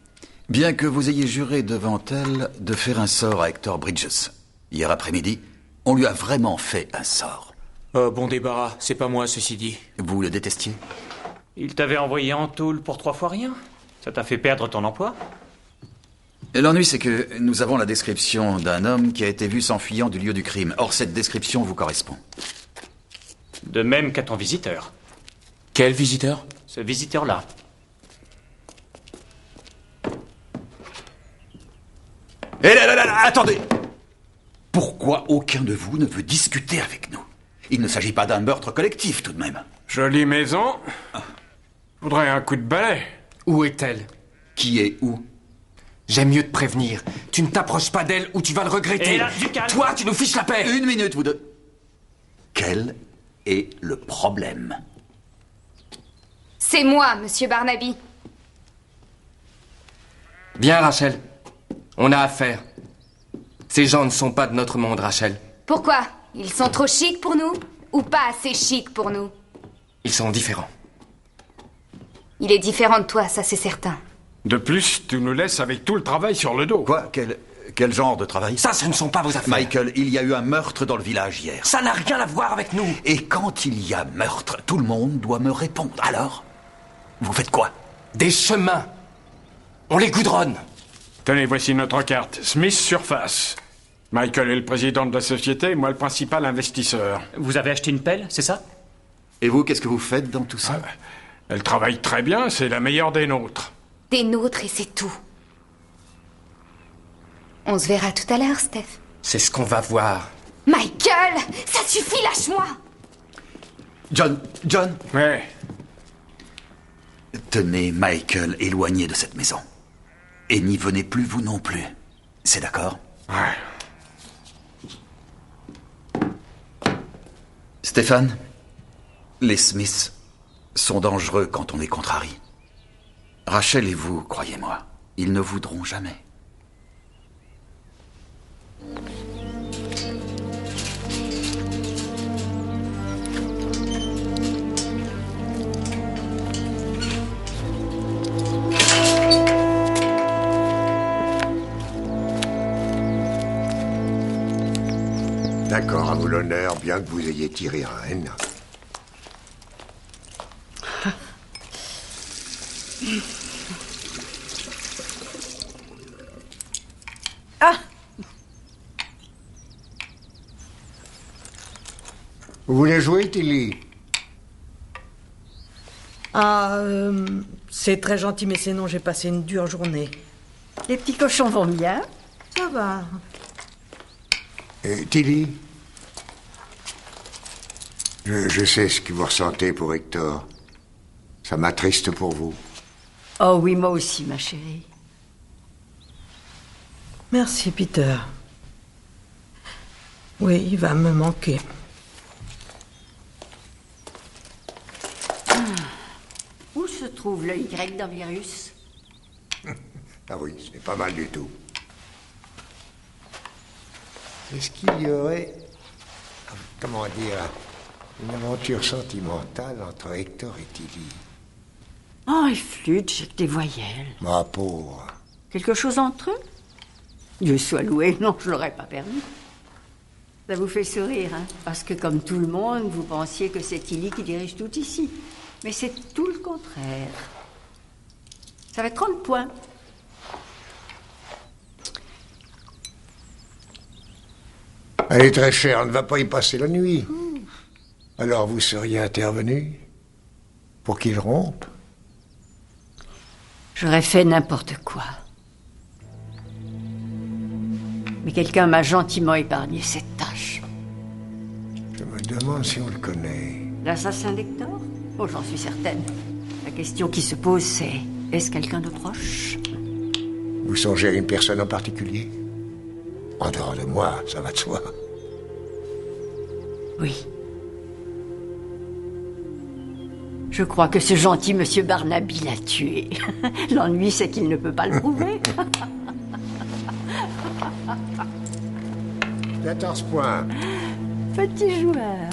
Bien que vous ayez juré devant elle de faire un sort à Hector Bridges. Hier après-midi, on lui a vraiment fait un sort. Oh, bon débarras, c'est pas moi, ceci dit. Vous le détestiez? Il t'avait envoyé en tôle pour 3 fois rien? Ça t'a fait perdre ton emploi? L'ennui, c'est que nous avons la description d'un homme qui a été vu s'enfuyant du lieu du crime. Or, cette description vous correspond. De même qu'à ton visiteur. Quel visiteur? Ce visiteur-là. Hé là, attendez! Pourquoi aucun de vous ne veut discuter avec nous? Il ne s'agit pas d'un meurtre collectif, tout de même. Jolie maison. Je voudrais un coup de balai. Où est-elle? Qui est où? J'aime mieux te prévenir. Tu ne t'approches pas d'elle ou tu vas le regretter. Et là, du calme. Toi, tu nous fiches la paix. Une minute, vous deux. Quel est le problème? C'est moi, monsieur Barnaby. Viens, Rachel. On a affaire. Ces gens ne sont pas de notre monde, Rachel. Pourquoi? Ils sont trop chics pour nous? ou pas assez chic pour nous? Ils sont différents. Il est différent de toi, ça c'est certain. De plus, tu nous laisses avec tout le travail sur le dos. Quoi? Quel genre de travail? Ça, ce ne sont pas vos affaires. Michael, il y a eu un meurtre dans le village hier. Ça n'a rien à voir avec nous. Et quand il y a meurtre, tout le monde doit me répondre. Alors, vous faites quoi? Des chemins. On les goudronne. Tenez, voici notre carte. Smith Surface. Michael est le président de la société, moi le principal investisseur. Vous avez acheté une pelle, c'est ça? Et vous, qu'est-ce que vous faites dans tout ça? Elle travaille très bien, c'est la meilleure des nôtres. Des nôtres et c'est tout. On se verra tout à l'heure, Steph. C'est ce qu'on va voir. Michael! Ça suffit, lâche-moi! John? Ouais. Tenez Michael éloigné de cette maison. Et n'y venez plus, vous non plus. C'est d'accord? Ouais. Stéphane, les Smiths sont dangereux quand on est contrarié. Rachel et vous, croyez-moi, ils ne voudront jamais. D'accord, à vous l'honneur, bien que vous ayez tiré un N. Ah! Vous voulez jouer, Tilly? Ah, c'est très gentil, mais sinon j'ai passé une dure journée. Les petits cochons vont bien? Ça va. Tilly, je sais ce que vous ressentez pour Hector. Ça m'attriste pour vous. Oh oui, moi aussi, ma chérie. Merci, Peter. Oui, il va me manquer. Où se trouve le Y dans virus? Ah oui, c'est pas mal du tout. Est-ce qu'il y aurait, comment dire, une aventure sentimentale entre Hector et Tilly? Oh, ils flûtent, j'ai que des voyelles. Ma pauvre. Quelque chose entre eux? Dieu soit loué, non, je l'aurais pas permis. Ça vous fait sourire, hein? Parce que comme tout le monde, vous pensiez que c'est Tilly qui dirige tout ici. Mais c'est tout le contraire. Ça va 30 points. Elle est très chère, on ne va pas y passer la nuit. Alors vous seriez intervenu pour qu'il rompe? J'aurais fait n'importe quoi. Mais quelqu'un m'a gentiment épargné cette tâche. Je me demande si on le connaît. L'assassin d'Hector? Oh, j'en suis certaine. La question qui se pose, c'est... Est-ce quelqu'un de proche? Vous songez à une personne en particulier? En dehors de moi, ça va de soi. Oui. Je crois que ce gentil monsieur Barnaby l'a tué. L'ennui, c'est qu'il ne peut pas le prouver. 14 points. Petit joueur.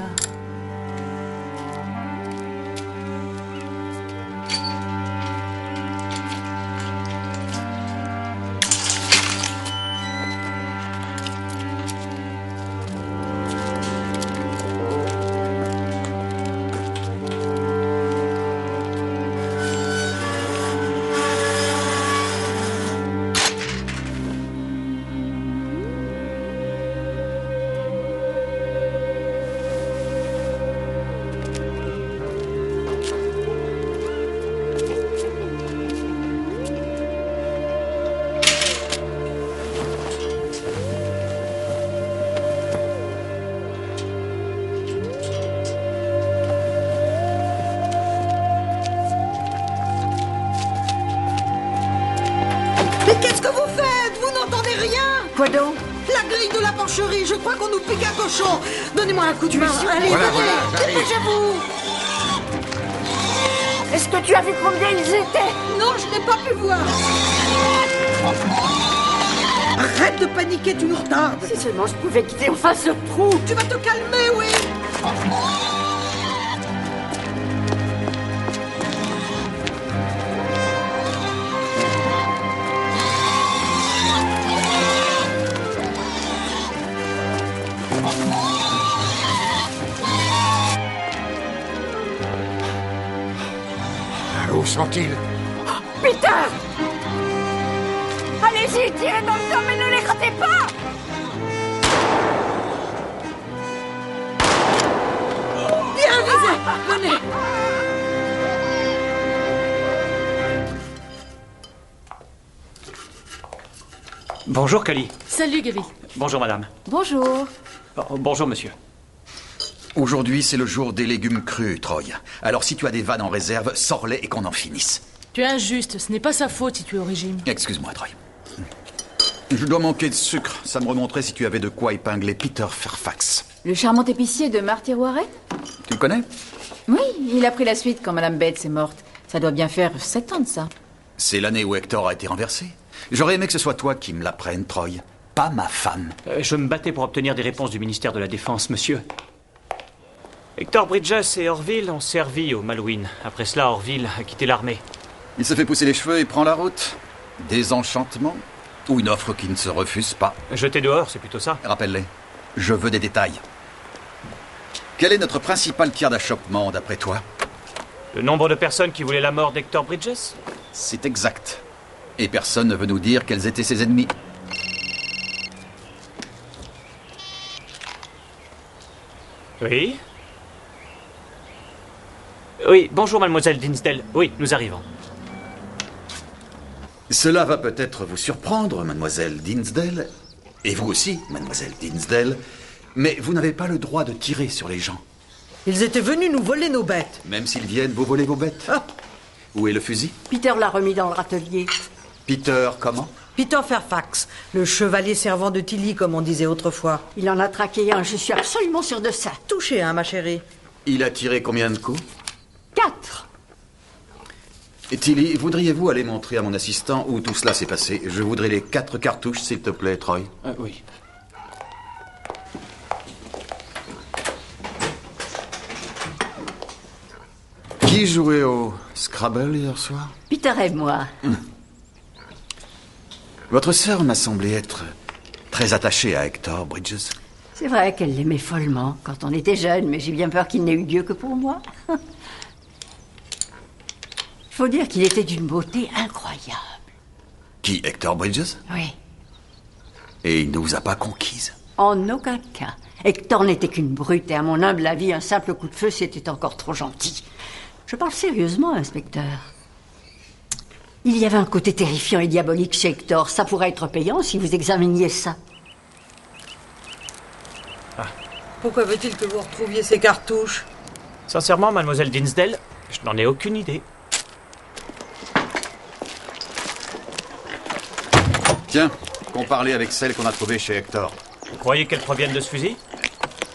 Quoi donc? La grille de la porcherie, je crois qu'on nous pique un cochon. Donnez-moi un coup de main. Allez, voilà, venez, j'arrive. dépêchez-vous. Est-ce que tu as vu combien ils étaient? Non, je n'ai pas pu voir. Arrête de paniquer, tu nous retardes. Si seulement je pouvais quitter enfin ce trou. Tu vas te calmer, oui. Où sont-ils? Peter! Allez-y, tirez dans le dos, mais ne les ratez pas! Bien visé! Venez! Bonjour, Cali. Salut, Gaby. Bonjour, madame. Bonjour. Oh, bonjour, monsieur. Aujourd'hui, c'est le jour des légumes crus, Troy. Alors si tu as des vannes en réserve, sors-les et qu'on en finisse. Tu es injuste, ce n'est pas sa faute si tu es au régime. Excuse-moi, Troy. Je dois manquer de sucre. Ça me remonterait si tu avais de quoi épingler Peter Fairfax. Le charmant épicier de Marty Warren? Tu le connais? Oui, il a pris la suite quand Madame Bates est morte. Ça doit bien faire 7 ans de ça. C'est l'année où Hector a été renversé. J'aurais aimé que ce soit toi qui me l'apprenne, Troy. Pas ma femme. Je me battais pour obtenir des réponses du ministère de la Défense, monsieur. Hector Bridges et Orville ont servi au Malouine. Après cela, Orville a quitté l'armée. Il se fait pousser les cheveux et prend la route. Désenchantement ou une offre qui ne se refuse pas. Jeté dehors, c'est plutôt ça. Rappelle-les. Je veux des détails. Quelle est notre principale pierre d'achoppement, d'après toi? Le nombre de personnes qui voulaient la mort d'Hector Bridges? C'est exact. Et personne ne veut nous dire quels étaient ses ennemis. Oui? Oui, bonjour, mademoiselle Dinsdale. Oui, nous arrivons. Cela va peut-être vous surprendre, mademoiselle Dinsdale, et vous aussi, mademoiselle Dinsdale, mais vous n'avez pas le droit de tirer sur les gens. Ils étaient venus nous voler nos bêtes. Même s'ils viennent vous voler vos bêtes. Ah. Où est le fusil? Peter l'a remis dans le râtelier. Peter, comment? Peter Fairfax, le chevalier servant de Tilly, comme on disait autrefois. Il en a traqué un, je suis absolument sûre de ça. Touché, hein, ma chérie? Il a tiré combien de coups? 4. Et Tilly, voudriez-vous aller montrer à mon assistant où tout cela s'est passé? Je voudrais les 4 cartouches, s'il te plaît, Troy. Oui. Qui jouait au Scrabble hier soir? Peter et moi. Votre sœur m'a semblé être très attachée à Hector Bridges. C'est vrai qu'elle l'aimait follement quand on était jeunes, mais j'ai bien peur qu'il n'ait eu Dieu que pour moi. Il faut dire qu'il était d'une beauté incroyable. Qui, Hector Bridges? Oui. Et il ne vous a pas conquise? En aucun cas. Hector n'était qu'une brute et à mon humble avis, un simple coup de feu, c'était encore trop gentil. Je parle sérieusement, inspecteur. Il y avait un côté terrifiant et diabolique chez Hector. Ça pourrait être payant si vous examiniez ça. Pourquoi veut-il que vous retrouviez ces cartouches? Sincèrement, mademoiselle Dinsdale, je n'en ai aucune idée. Tiens, comparez avec celles qu'on a trouvées chez Hector. Vous croyez qu'elles proviennent de ce fusil?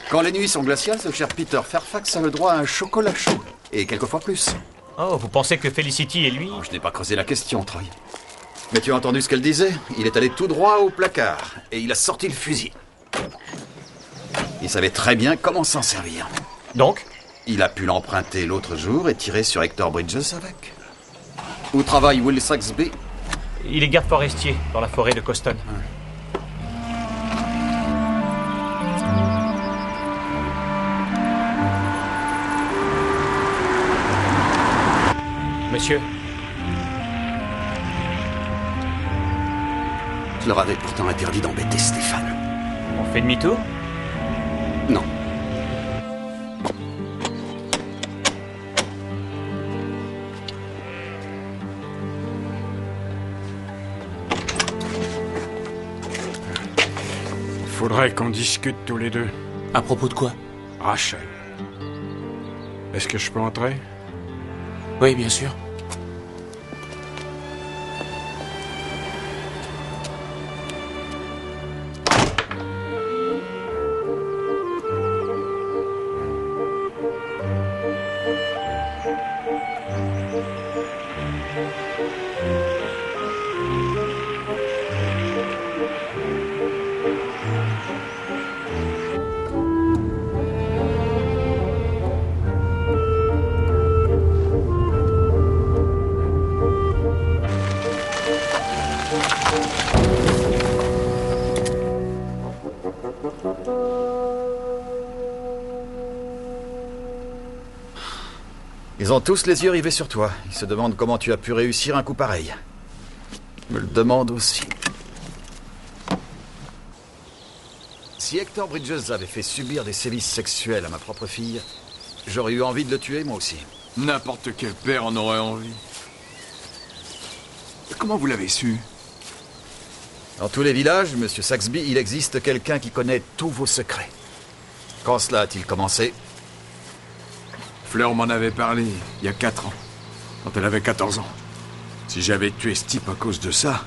Quand les nuits sont glaciales, ce cher Peter Fairfax a le droit à un chocolat chaud. Et quelquefois plus. Oh, vous pensez que Felicity et lui... Oh, je n'ai pas creusé la question, Troy. Mais tu as entendu ce qu'elle disait? Il est allé tout droit au placard. Et il a sorti le fusil. Il savait très bien comment s'en servir. Donc? Il a pu l'emprunter l'autre jour et tirer sur Hector Bridges avec. Où travaille Will Saxby? Il est garde forestier dans la forêt de Coston. Monsieur. Je leur avais pourtant interdit d'embêter Stéphane. On fait demi-tour? Non. Faudrait qu'on discute tous les deux. À propos de quoi? Rachel. Est-ce que je peux entrer? Oui, bien sûr. Ils ont tous les yeux rivés sur toi. Ils se demandent comment tu as pu réussir un coup pareil. Je me le demande aussi. Si Hector Bridges avait fait subir des sévices sexuels à ma propre fille, j'aurais eu envie de le tuer, moi aussi. N'importe quel père en aurait envie. Comment vous l'avez su? Dans tous les villages, Monsieur Saxby, il existe quelqu'un qui connaît tous vos secrets. Quand cela a-t-il commencé? Fleur m'en avait parlé il y a 4 ans, quand elle avait 14 ans. Si j'avais tué ce type à cause de ça,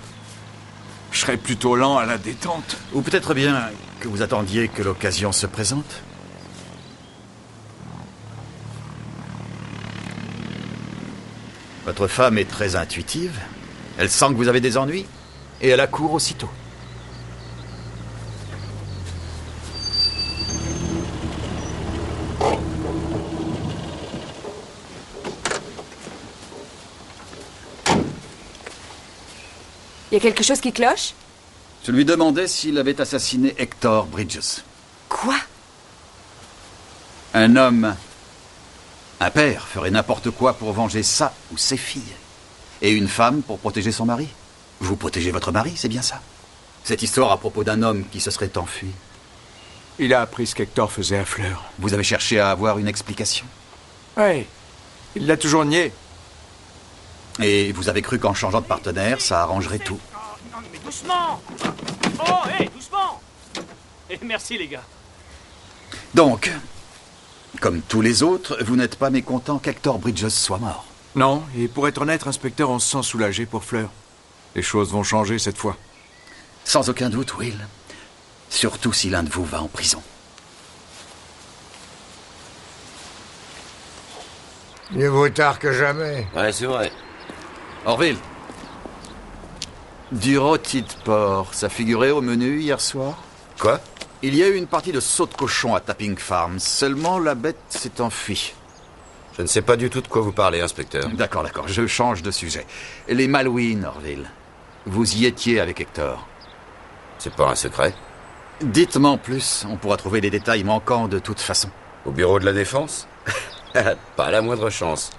je serais plutôt lent à la détente. Ou peut-être bien que vous attendiez que l'occasion se présente. Votre femme est très intuitive. Elle sent que vous avez des ennuis et elle accourt aussitôt. Il y a quelque chose qui cloche? Je lui demandais s'il avait assassiné Hector Bridges. Quoi? Un homme, un père, ferait n'importe quoi pour venger sa ou ses filles. Et une femme pour protéger son mari. Vous protégez votre mari, c'est bien ça? Cette histoire à propos d'un homme qui se serait enfui. Il a appris ce qu'Hector faisait à Fleur. Vous avez cherché à avoir une explication? Oui, il l'a toujours nié. Et vous avez cru qu'en changeant de partenaire, ça arrangerait tout? Non, mais doucement! Oh, hé, doucement! Et merci, les gars. Donc, comme tous les autres, vous n'êtes pas mécontent qu'Hector Bridges soit mort? Non, et pour être honnête, inspecteur, on se sent soulagé pour Fleur. Les choses vont changer cette fois. Sans aucun doute, Will. Surtout si l'un de vous va en prison. Mieux vaut tard que jamais. Ouais, c'est vrai. Orville. Du rôti de porc, ça figurait au menu hier soir? Quoi? Il y a eu une partie de saut de cochon à Tapping Farm. Seulement, la bête s'est enfuie. Je ne sais pas du tout de quoi vous parlez, inspecteur. D'accord, je change de sujet. Les Malouines, Orville. Vous y étiez avec Hector. C'est pas un secret? Dites-moi en plus, on pourra trouver les détails manquants de toute façon. Au bureau de la Défense? Pas la moindre chance.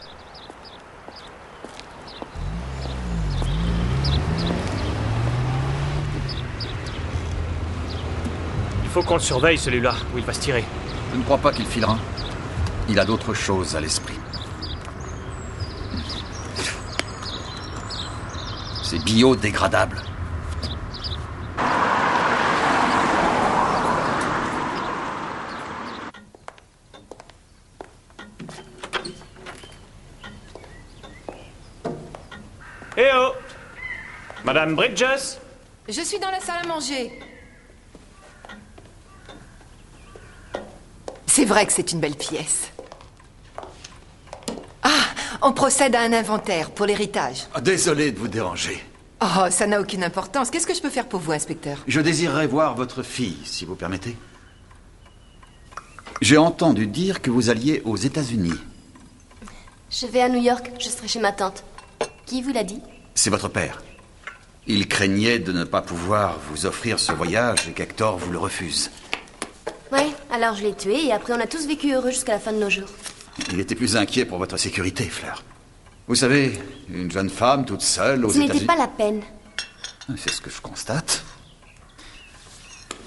Il faut qu'on le surveille, celui-là, où il va se tirer. Je ne crois pas qu'il filera. Il a d'autres choses à l'esprit. C'est biodégradable. Eh oh! Madame Bridges? Je suis dans la salle à manger. C'est vrai que c'est une belle pièce. Ah, on procède à un inventaire pour l'héritage. Désolé de vous déranger. Oh, ça n'a aucune importance. Qu'est-ce que je peux faire pour vous, inspecteur? Je désirerais voir votre fille, si vous permettez. J'ai entendu dire que vous alliez aux États-Unis. Je vais à New York, je serai chez ma tante. Qui vous l'a dit? C'est votre père. Il craignait de ne pas pouvoir vous offrir ce voyage et qu'Hector vous le refuse. Ouais, alors je l'ai tué et après on a tous vécu heureux jusqu'à la fin de nos jours. Il était plus inquiet pour votre sécurité, Fleur. Vous savez, une jeune femme toute seule aux Ce États-Unis... n'était pas la peine. C'est ce que je constate.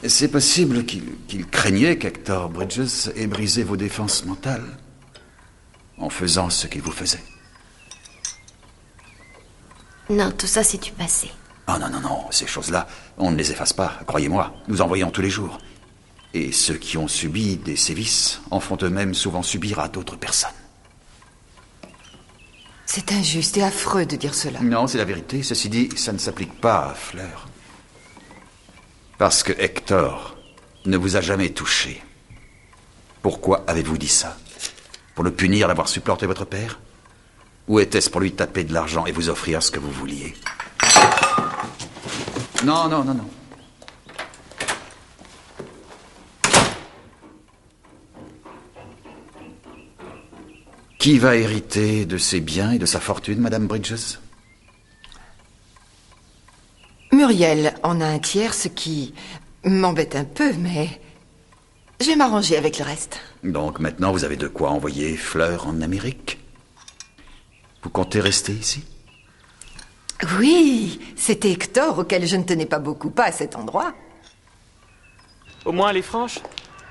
C'est possible qu'il craignait qu'Hector Bridges ait brisé vos défenses mentales en faisant ce qu'il vous faisait. Non, tout ça c'est du passé. Oh non, ces choses-là, on ne les efface pas, croyez-moi. Nous en voyons tous les jours. Et ceux qui ont subi des sévices en font eux-mêmes souvent subir à d'autres personnes. C'est injuste et affreux de dire cela. Non, c'est la vérité. Ceci dit, ça ne s'applique pas à Fleur. Parce que Hector ne vous a jamais touché. Pourquoi avez-vous dit ça? Pour le punir d'avoir supplanté votre père? Ou était-ce pour lui taper de l'argent et vous offrir ce que vous vouliez? Non. Qui va hériter de ses biens et de sa fortune, Madame Bridges? Muriel en a un tiers, ce qui m'embête un peu, mais Je vais m'arranger avec le reste. Donc maintenant, vous avez de quoi envoyer Fleur en Amérique? Vous comptez rester ici? Oui, c'était Hector auquel je ne tenais pas beaucoup, pas à cet endroit. Au moins, elle est franche.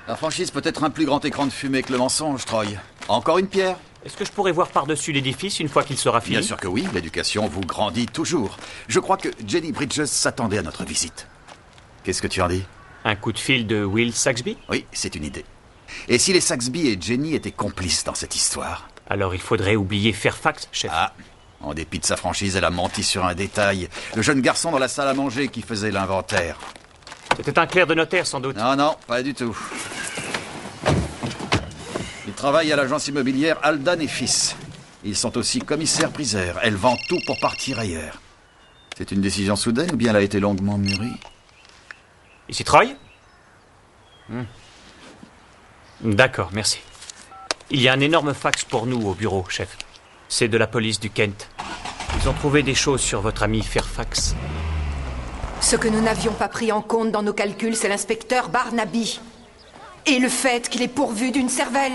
La franchise peut être un plus grand écran de fumée que le mensonge, Troy. Encore une pierre. Est-ce que je pourrais voir par-dessus l'édifice une fois qu'il sera fini? Bien sûr que oui, l'éducation vous grandit toujours. Je crois que Jenny Bridges s'attendait à notre visite. Qu'est-ce que tu en dis? Un coup de fil de Will Saxby? Oui, c'est une idée. Et si les Saxby et Jenny étaient complices dans cette histoire? Alors il faudrait oublier Fairfax, chef. Ah, en dépit de sa franchise, elle a menti sur un détail. Le jeune garçon dans la salle à manger qui faisait l'inventaire. C'était un clerc de notaire, sans doute. Non, pas du tout. Il travaille à l'agence immobilière Aldan et Fils. Ils sont aussi commissaires-priseurs. Elle vend tout pour partir ailleurs. C'est une décision soudaine ou bien elle a été longuement mûrie? Ici Troy? D'accord, merci. Il y a un énorme fax pour nous au bureau, chef. C'est de la police du Kent. Ils ont trouvé des choses sur votre ami Fairfax. Ce que nous n'avions pas pris en compte dans nos calculs, c'est l'inspecteur Barnaby. Et le fait qu'il est pourvu d'une cervelle.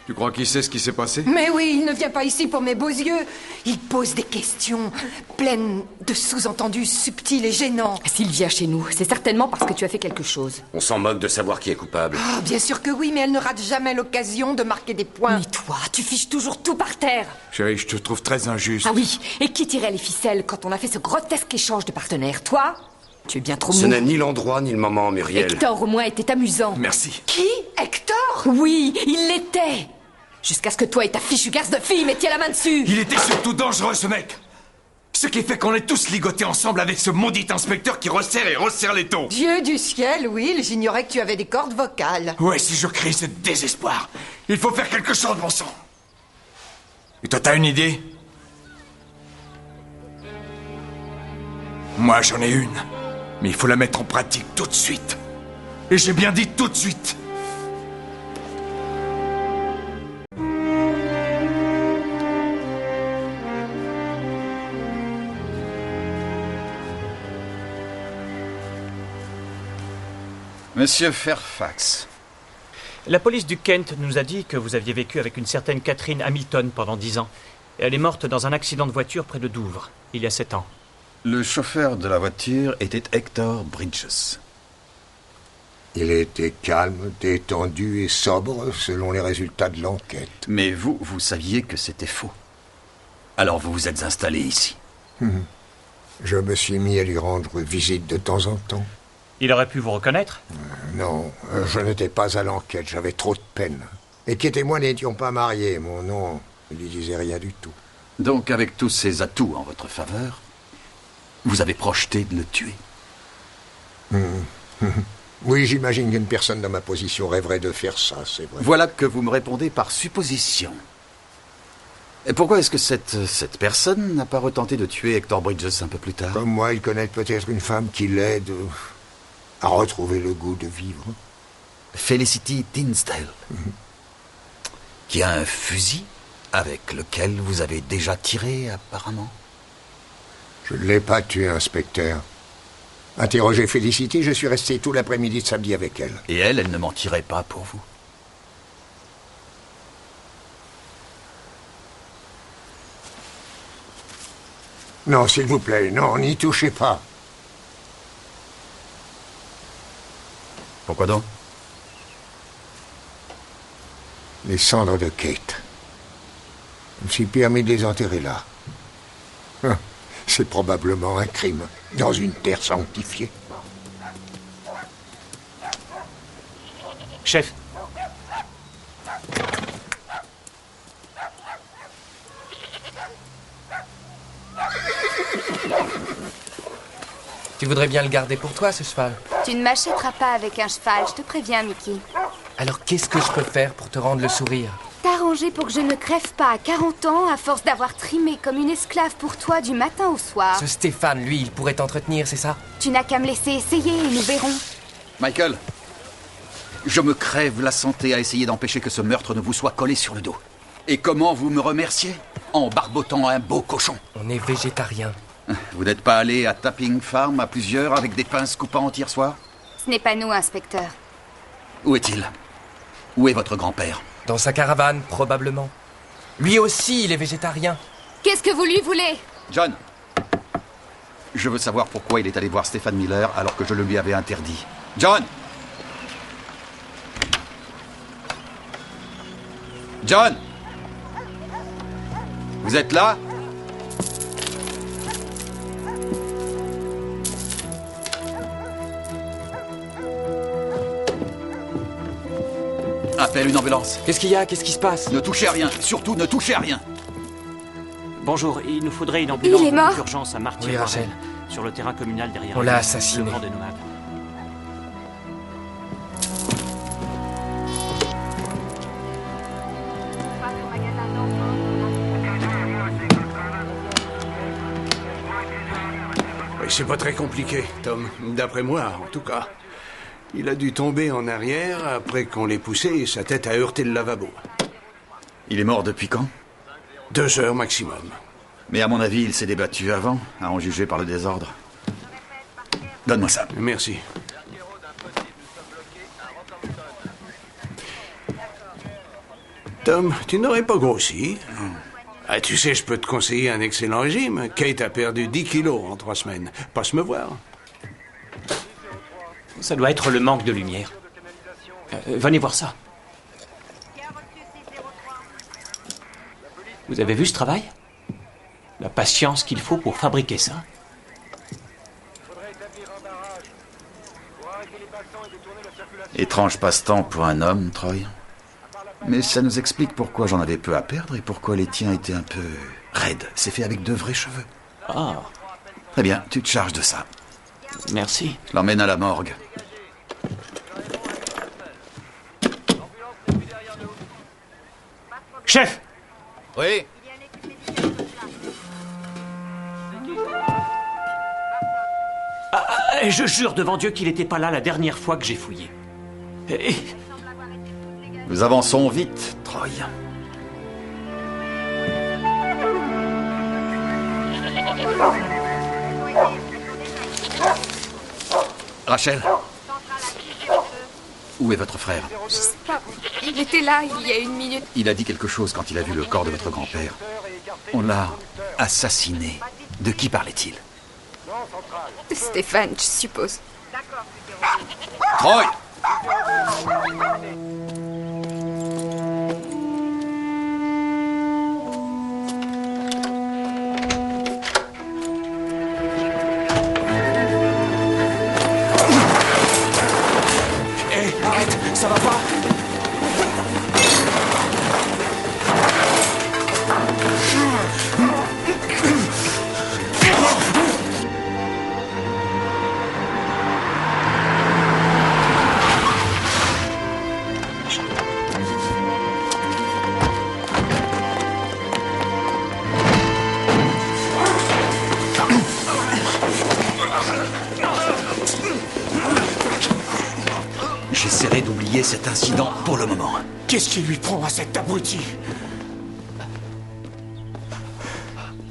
Tu crois qu'il sait ce qui s'est passé? Mais oui, il ne vient pas ici pour mes beaux yeux. Il pose des questions pleines de sous-entendus subtils et gênants. S'il vient chez nous, c'est certainement parce que tu as fait quelque chose. On s'en moque de savoir qui est coupable. Oh, bien sûr que oui, mais elle ne rate jamais l'occasion de marquer des points. Mais toi, tu fiches toujours tout par terre. Chérie, je te trouve très injuste. Ah oui, et qui tirait les ficelles quand on a fait ce grotesque échange de partenaires? Toi? Tu es bien trop mou. Ce n'est ni l'endroit ni le moment, Muriel. Hector, au moins, était amusant. Merci. Qui? Hector? Oui, il l'était. Jusqu'à ce que toi et ta fichue garce de fille mettiez la main dessus. Il était surtout dangereux, ce mec. Ce qui fait qu'on est tous ligotés ensemble avec ce maudit inspecteur qui resserre et resserre les taux. Dieu du ciel, Will, j'ignorais que tu avais des cordes vocales. Ouais, si je crie, c'est de désespoir. Il faut faire quelque chose, bon sang. Et toi, t'as une idée? Moi, j'en ai une. Mais il faut la mettre en pratique tout de suite. Et j'ai bien dit tout de suite. Monsieur Fairfax. La police du Kent nous a dit que vous aviez vécu avec une certaine Catherine Hamilton pendant 10 ans. Et elle est morte dans un accident de voiture près de Douvres, il y a 7 ans. Le chauffeur de la voiture était Hector Bridges. Il était calme, détendu et sobre selon les résultats de l'enquête. Mais vous saviez que c'était faux. Alors vous vous êtes installé ici. Je me suis mis à lui rendre visite de temps en temps. Il aurait pu vous reconnaître? Non, je n'étais pas à l'enquête, j'avais trop de peine. Et qui et moi n'étions pas mariés, mon nom ne lui disait rien du tout. Donc avec tous ces atouts en votre faveur, vous avez projeté de le tuer? Oui, j'imagine qu'une personne dans ma position rêverait de faire ça, c'est vrai. Voilà que vous me répondez par supposition. Et pourquoi est-ce que cette personne n'a pas retenté de tuer Hector Bridges un peu plus tard? Comme moi, il connaît peut-être une femme qui l'aide à retrouver le goût de vivre. Felicity Tinsdale. Qui a un fusil avec lequel vous avez déjà tiré, apparemment. Je ne l'ai pas tué, inspecteur. Interrogé Félicité, je suis resté tout l'après-midi de samedi avec elle. Et elle ne mentirait pas pour vous? Non, s'il vous plaît, non, n'y touchez pas. Pourquoi donc? Les cendres de Kate. Je me suis permis de les enterrer là. C'est probablement un crime, dans une terre sanctifiée. Chef. Tu voudrais bien le garder pour toi, ce cheval? Tu ne m'achèteras pas avec un cheval, je te préviens, Mickey. Alors qu'est-ce que je peux faire pour te rendre le sourire? T'arranger pour que je ne crève pas à 40 ans à force d'avoir trimé comme une esclave pour toi du matin au soir. Ce Stéphane, lui, il pourrait t'entretenir, c'est ça? Tu n'as qu'à me laisser essayer et nous verrons. Michael, je me crève la santé à essayer d'empêcher que ce meurtre ne vous soit collé sur le dos. Et comment vous me remerciez? En barbotant un beau cochon. On est végétarien. Vous n'êtes pas allé à Tapping Farm à plusieurs avec des pinces coupantes hier soir? Ce n'est pas nous, inspecteur. Où est-il? Où est votre grand-père? Dans sa caravane, probablement. Lui aussi, il est végétarien. Qu'est-ce que vous lui voulez? John, je veux savoir pourquoi il est allé voir Stéphane Miller alors que je le lui avais interdit. John! John! Vous êtes là? Appelle une ambulance. Qu'est-ce qu'il y a? Qu'est-ce qui se passe? Ne touchez à rien. Surtout, ne touchez à rien. Bonjour, il nous faudrait une ambulance Il est mort d'urgence à Martyr. Oui, Rachel. Sur le terrain communal derrière. On l'a assassiné. Le camp des nomades. Oui, c'est pas très compliqué, Tom. D'après moi, en tout cas. Il a dû tomber en arrière après qu'on l'ait poussé et sa tête a heurté le lavabo. Il est mort depuis quand? 2 heures maximum. Mais à mon avis, il s'est débattu avant, à en juger par le désordre. Donne-moi ça. Merci. Tom, tu n'aurais pas grossi. Ah, tu sais, je peux te conseiller un excellent régime. Kate a perdu 10 kilos en 3 semaines. Passe me voir. Ça doit être le manque de lumière. Venez voir ça. Vous avez vu ce travail? La patience qu'il faut pour fabriquer ça. Étrange passe-temps pour un homme, Troy. Mais ça nous explique pourquoi j'en avais peu à perdre et pourquoi les tiens étaient un peu raides. C'est fait avec de vrais cheveux. Ah. Très bien, tu te charges de ça. Merci. Je l'emmène à la morgue. Chef! Oui? Je jure devant Dieu qu'il n'était pas là la dernière fois que j'ai fouillé. Nous avançons vite, Troy. Rachel, où est votre frère? Je sais pas. Il était là il y a 1 minute. Il a dit quelque chose quand il a vu le corps de votre grand-père. On l'a assassiné. De qui parlait-il? De Stéphane, je suppose. Troy! Hé, arrête, ça va pas? J'essaierai d'oublier cet incident pour le moment. Qu'est-ce qui lui prend à cet abruti?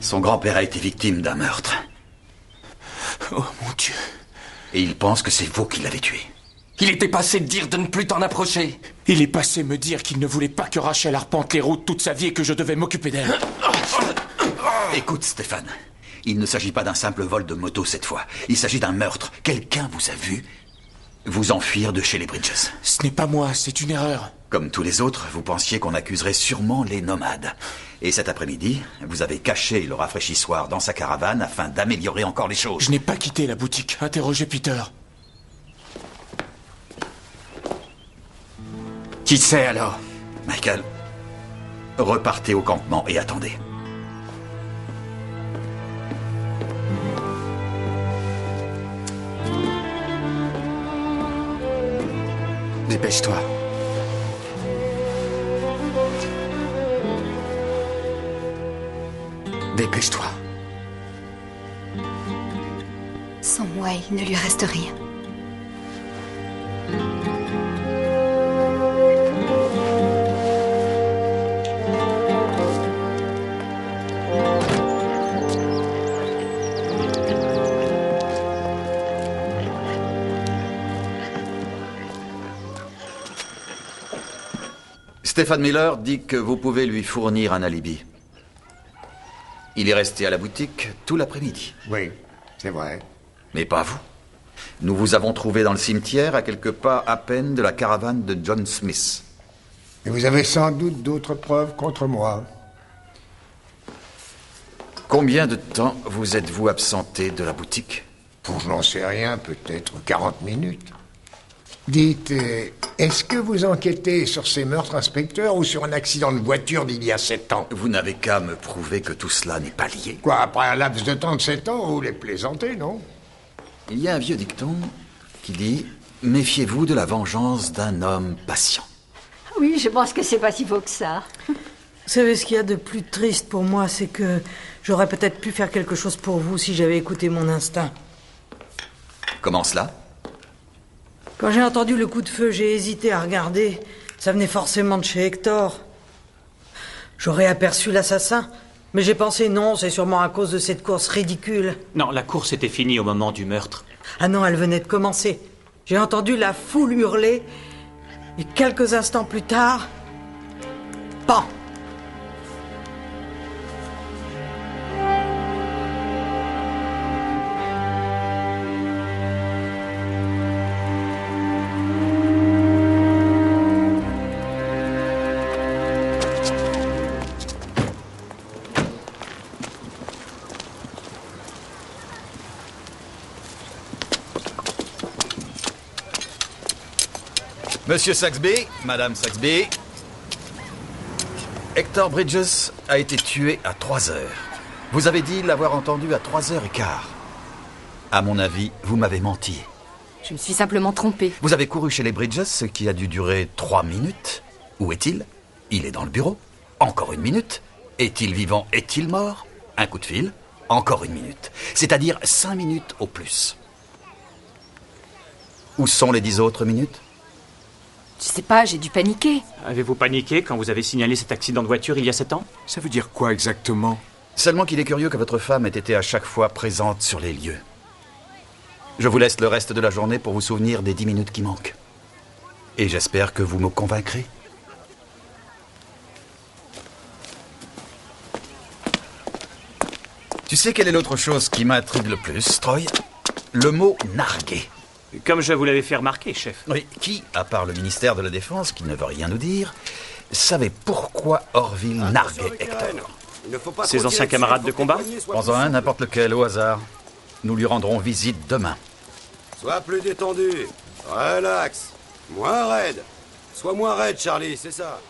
Son grand-père a été victime d'un meurtre. Oh mon Dieu. Et il pense que c'est vous qui l'avez tué. Il était passé de dire de ne plus t'en approcher. Il est passé me dire qu'il ne voulait pas que Rachel arpente les routes toute sa vie et que je devais m'occuper d'elle. Écoute, Stéphane. Il ne s'agit pas d'un simple vol de moto cette fois. Il s'agit d'un meurtre. Quelqu'un vous a vu vous enfuir de chez les Bridges. Ce n'est pas moi, c'est une erreur. Comme tous les autres, vous pensiez qu'on accuserait sûrement les nomades. Et cet après-midi, vous avez caché le rafraîchissoir dans sa caravane afin d'améliorer encore les choses. Je n'ai pas quitté la boutique. Interrogez Peter. Qui c'est alors? Michael, repartez au campement et attendez. Dépêche-toi. Dépêche-toi. Sans moi, il ne lui reste rien. Stephen Miller dit que vous pouvez lui fournir un alibi. Il est resté à la boutique tout l'après-midi. Oui, c'est vrai. Mais pas vous. Nous vous avons trouvé dans le cimetière, à quelques pas à peine de la caravane de John Smith. Et vous avez sans doute d'autres preuves contre moi. Combien de temps vous êtes-vous absenté de la boutique? Je n'en sais rien, peut-être 40 minutes. Dites, est-ce que vous enquêtez sur ces meurtres, inspecteur, ou sur un accident de voiture d'il y a 7 ans? Vous n'avez qu'à me prouver que tout cela n'est pas lié. Quoi, après un laps de temps de 7 ans, vous les plaisantez, non? Il y a un vieux dicton qui dit « Méfiez-vous de la vengeance d'un homme patient ». Oui, je pense que c'est pas si faux que ça. Vous savez, ce qu'il y a de plus triste pour moi, c'est que j'aurais peut-être pu faire quelque chose pour vous si j'avais écouté mon instinct. Comment cela? Quand j'ai entendu le coup de feu, j'ai hésité à regarder. Ça venait forcément de chez Hector. J'aurais aperçu l'assassin, mais j'ai pensé non, c'est sûrement à cause de cette course ridicule. Non, la course était finie au moment du meurtre. Ah non, elle venait de commencer. J'ai entendu la foule hurler, et quelques instants plus tard... Pan! Monsieur Saxby, Madame Saxby. Hector Bridges a été tué à 3 heures. Vous avez dit l'avoir entendu à 3h15. À mon avis, vous m'avez menti. Je me suis simplement trompée. Vous avez couru chez les Bridges, ce qui a dû durer 3 minutes. Où est-il? Il est dans le bureau. Encore 1 minute. Est-il vivant? Est-il mort? Un coup de fil. Encore 1 minute. C'est-à-dire 5 minutes au plus. Où sont les 10 autres minutes? Je sais pas, j'ai dû paniquer. Avez-vous paniqué quand vous avez signalé cet accident de voiture il y a 7 ans? Ça veut dire quoi exactement? Seulement qu'il est curieux que votre femme ait été à chaque fois présente sur les lieux. Je vous laisse le reste de la journée pour vous souvenir des 10 minutes qui manquent. Et j'espère que vous me convaincrez. Tu sais quelle est l'autre chose qui m'intrigue le plus, Troy? Le mot « narguer ». Comme je vous l'avais fait remarquer, chef. Oui, qui, à part le ministère de la Défense, qui ne veut rien nous dire, savait pourquoi Orville narguait Hector? Ses anciens camarades de combat? Prends-en un, n'importe lequel, au hasard. Nous lui rendrons visite demain. Sois plus détendu. Relax. Moins raide. Sois moins raide, Charlie, c'est ça.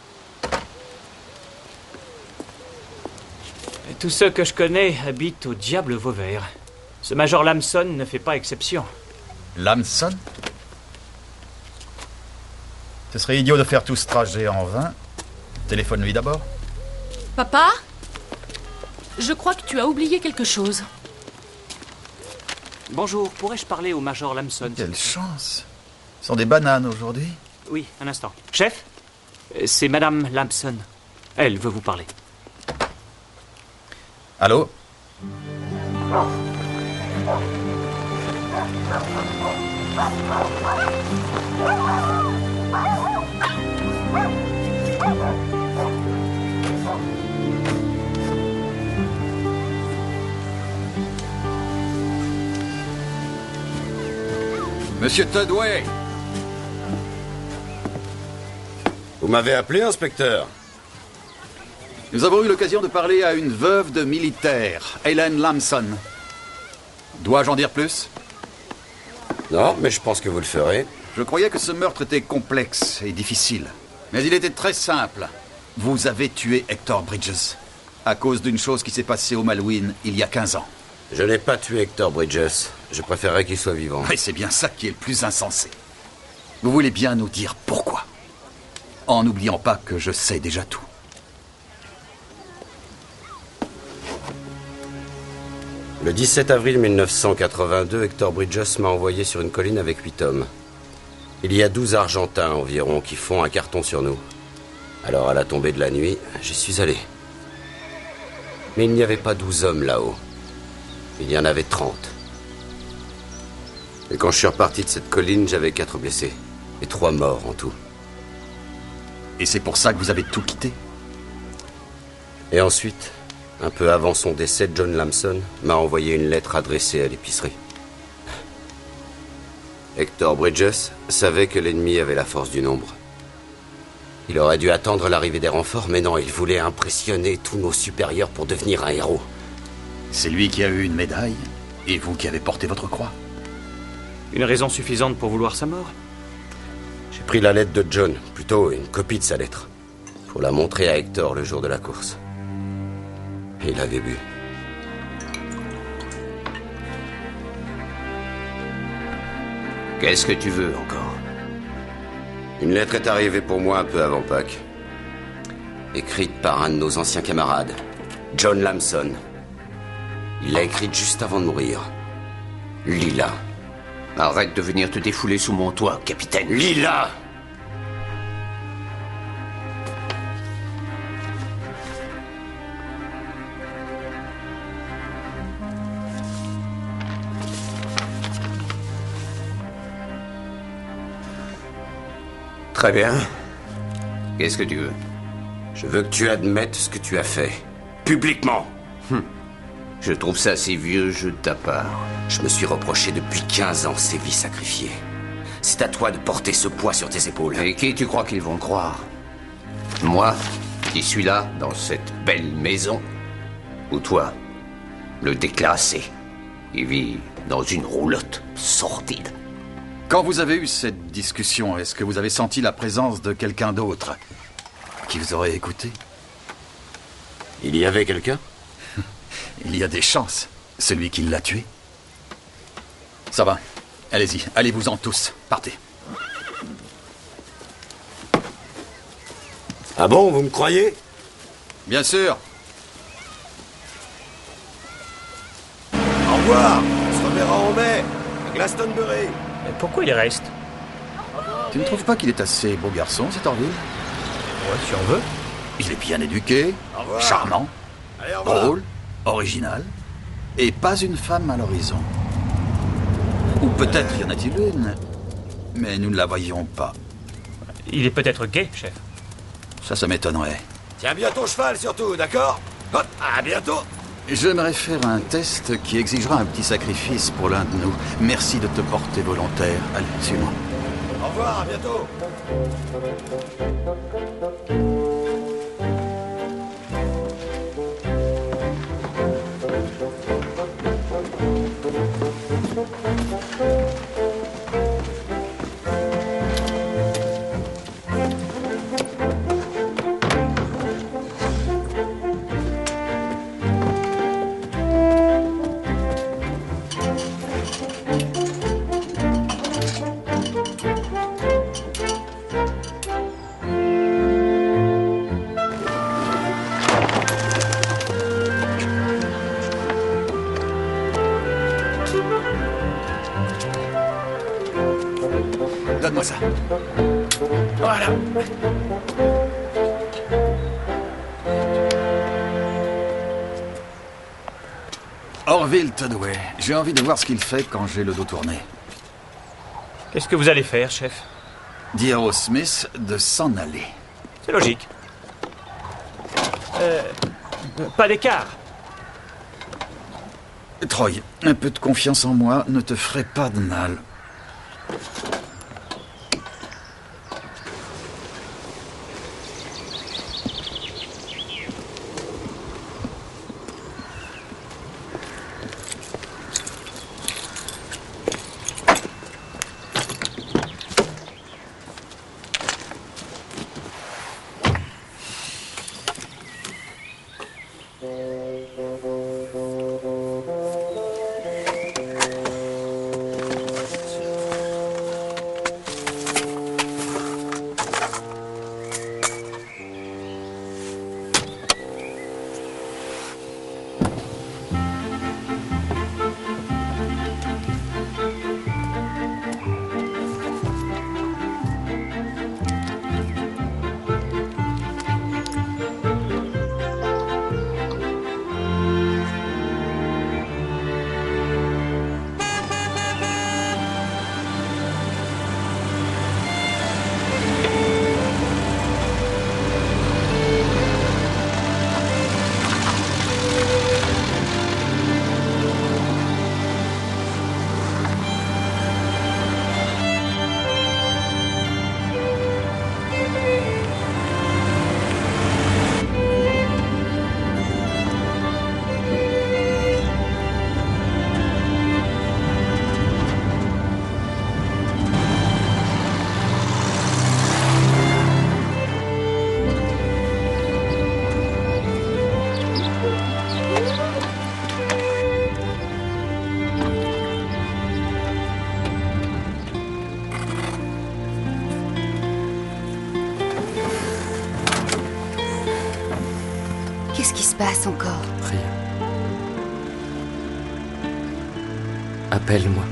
Tous ceux que je connais habitent au diable Vauvert. Ce major Lamson ne fait pas exception. Lamson? Ce serait idiot de faire tout ce trajet en vain. Téléphone-lui d'abord. Papa? Je crois que tu as oublié quelque chose. Bonjour, pourrais-je parler au major Lamson? Quelle chance. Ce sont des bananes aujourd'hui. Oui, un instant. Chef? C'est Madame Lamson. Elle veut vous parler. Allô? Monsieur Tudway! Vous m'avez appelé, inspecteur? Nous avons eu l'occasion de parler à une veuve de militaire, Helen Lamson. Dois-je en dire plus? Non, mais je pense que vous le ferez. Je croyais que ce meurtre était complexe et difficile. Mais il était très simple. Vous avez tué Hector Bridges à cause d'une chose qui s'est passée au Malouine il y a 15 ans. Je n'ai pas tué Hector Bridges. Je préférerais qu'il soit vivant. Et c'est bien ça qui est le plus insensé. Vous voulez bien nous dire pourquoi? En n'oubliant pas que je sais déjà tout. Le 17 avril 1982, Hector Bridges m'a envoyé sur une colline avec 8 hommes. Il y a 12 Argentins environ qui font un carton sur nous. Alors, à la tombée de la nuit, j'y suis allé. Mais il n'y avait pas 12 hommes là-haut. Il y en avait 30. Et quand je suis reparti de cette colline, j'avais 4 blessés. Et 3 morts en tout. Et c'est pour ça que vous avez tout quitté? Et ensuite, un peu avant son décès, John Lamson m'a envoyé une lettre adressée à l'épicerie. Hector Bridges savait que l'ennemi avait la force du nombre. Il aurait dû attendre l'arrivée des renforts, mais non, il voulait impressionner tous nos supérieurs pour devenir un héros. C'est lui qui a eu une médaille, et vous qui avez porté votre croix. Une raison suffisante pour vouloir sa mort? J'ai pris la lettre de John, plutôt une copie de sa lettre, pour la montrer à Hector le jour de la course. Et il avait bu. Qu'est-ce que tu veux encore? Une lettre est arrivée pour moi un peu avant Pâques. Écrite par un de nos anciens camarades, John Lamson. Il l'a écrite juste avant de mourir. Lila. Arrête de venir te défouler sous mon toit, capitaine. Lila! Très bien. Qu'est-ce que tu veux? Je veux que tu admettes ce que tu as fait. Publiquement. Je trouve ça assez vieux jeu de ta part. Je me suis reproché depuis 15 ans ces vies sacrifiées. C'est à toi de porter ce poids sur tes épaules. Et qui tu crois qu'ils vont croire? Moi, qui suis là, dans cette belle maison? Ou toi, le déclassé, qui vit dans une roulotte sordide? Quand vous avez eu cette discussion, est-ce que vous avez senti la présence de quelqu'un d'autre qui vous aurait écouté? Il y avait quelqu'un? Il y a des chances. Celui qui l'a tué. Ça va. Allez-y, allez-vous-en tous. Partez. Ah bon, vous me croyez? Bien sûr. Au revoir. On se reverra en mai, à Glastonbury. Mais pourquoi il reste? Tu ne trouves pas qu'il est assez beau garçon, cet Orville? Ouais, si on veut. Il est bien éduqué, charmant, drôle, original, et pas une femme à l'horizon. Ou peut-être y en a-t-il une, mais nous ne la voyons pas. Il est peut-être gay, chef. Ça m'étonnerait. Tiens bien ton cheval surtout, d'accord? Hop, à bientôt. J'aimerais faire un test qui exigera un petit sacrifice pour l'un de nous. Merci de te porter volontaire. Allez, suis-moi. Au revoir, à bientôt. Donne-moi ça. Voilà. Orville Tudway. J'ai envie de voir ce qu'il fait quand j'ai le dos tourné. Qu'est-ce que vous allez faire, chef? Dire au Smith de s'en aller. C'est logique. Pas d'écart. Troy, un peu de confiance en moi ne te ferait pas de mal. se passe encore? Rien. Appelle-moi.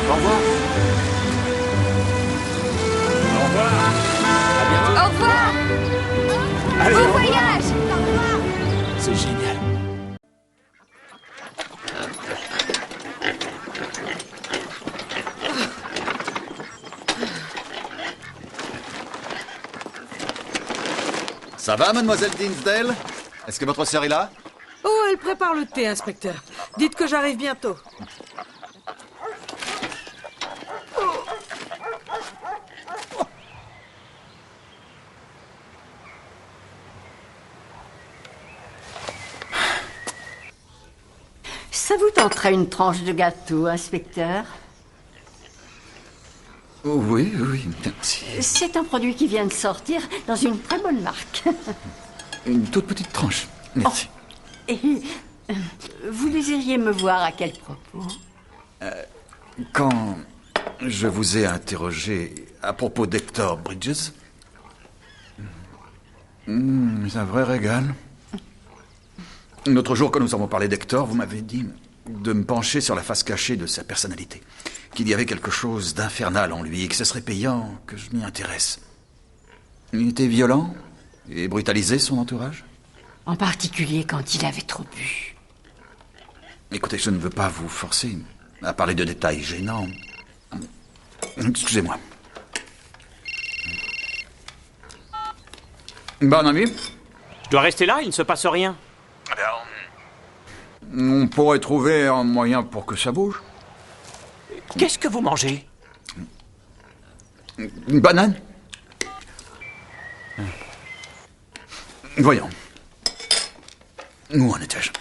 Au revoir. Au revoir. À bientôt. Au revoir! Allez, Bon au revoir. voyage! Au revoir! C'est génial. Ça va, mademoiselle Dinsdale? Est-ce que votre sœur est là? Oh, elle prépare le thé, inspecteur. Dites que j'arrive bientôt. Ça vous tenterait une tranche de gâteau, inspecteur? Oui, oui, merci. C'est un produit qui vient de sortir dans une très bonne marque. Une toute petite tranche. Merci. Et vous désiriez me voir à quel propos? Quand je vous ai interrogé à propos d'Hector Bridges, c'est un vrai régal. L'autre jour, quand nous avons parlé d'Hector, vous m'avez dit de me pencher sur la face cachée de sa personnalité, qu'il y avait quelque chose d'infernal en lui et que ce serait payant que je m'y intéresse. Il était violent et brutalisait son entourage? En particulier quand il avait trop bu. Écoutez, je ne veux pas vous forcer à parler de détails gênants. Excusez-moi. Bon ami? Je dois rester là, il ne se passe rien. On pourrait trouver un moyen pour que ça bouge. Qu'est-ce que vous mangez? Une banane? Voyons. Où en étais-je?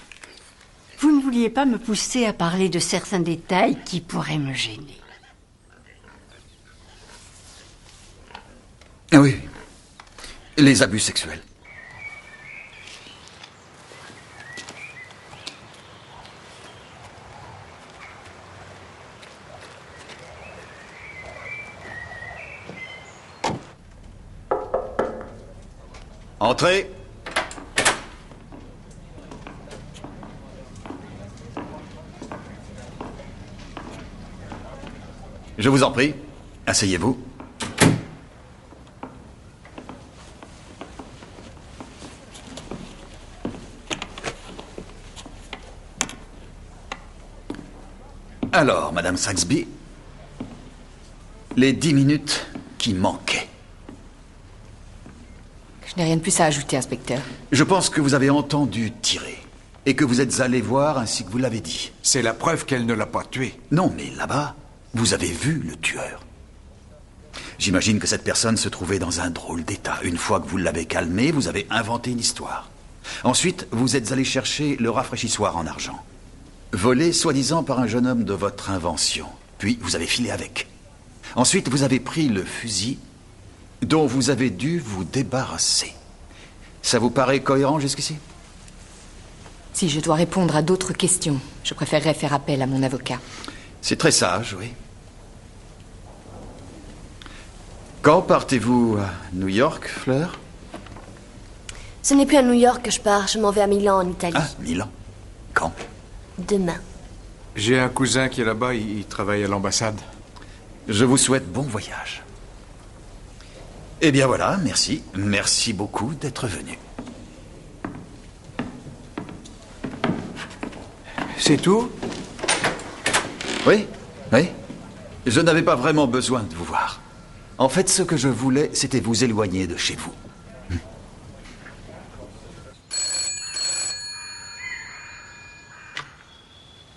Vous ne vouliez pas me pousser à parler de certains détails qui pourraient me gêner. Oui. Les abus sexuels. Entrez. Je vous en prie, asseyez-vous. Alors, Madame Saxby, les 10 minutes qui manquaient. Je n'ai rien de plus à ajouter, inspecteur. Je pense que vous avez entendu tirer. Et que vous êtes allé voir ainsi que vous l'avez dit. C'est la preuve qu'elle ne l'a pas tué. Non, mais là-bas, vous avez vu le tueur. J'imagine que cette personne se trouvait dans un drôle d'état. Une fois que vous l'avez calmé, vous avez inventé une histoire. Ensuite, vous êtes allé chercher le rafraîchissoir en argent. Volé, soi-disant, par un jeune homme de votre invention. Puis, vous avez filé avec. Ensuite, vous avez pris le fusil dont vous avez dû vous débarrasser. Ça vous paraît cohérent jusqu'ici? Si je dois répondre à d'autres questions, je préférerais faire appel à mon avocat. C'est très sage, oui. Quand partez-vous à New York, Fleur? Ce n'est plus à New York que je pars, je m'en vais à Milan, en Italie. Ah, Milan. Quand? Demain. J'ai un cousin qui est là-bas, il travaille à l'ambassade. Je vous souhaite bon voyage. Eh bien voilà, merci. Merci beaucoup d'être venu. C'est tout? Oui, oui. Je n'avais pas vraiment besoin de vous voir. En fait, ce que je voulais, c'était vous éloigner de chez vous.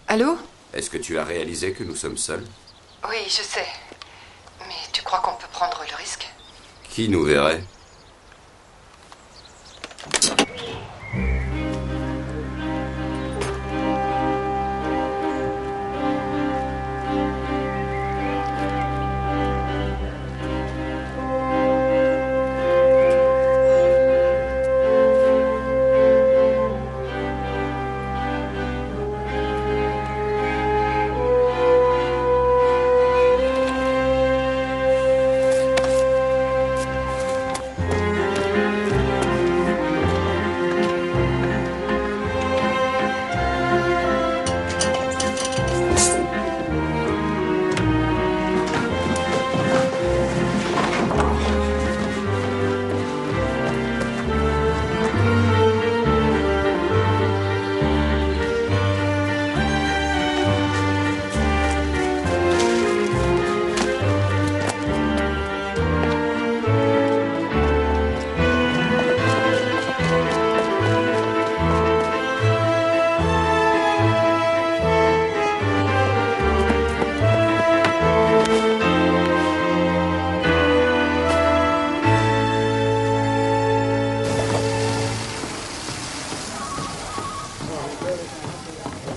Allô? Est-ce que tu as réalisé que nous sommes seuls? Oui, je sais. Mais tu crois qu'on peut prendre le risque? Qui nous verrait?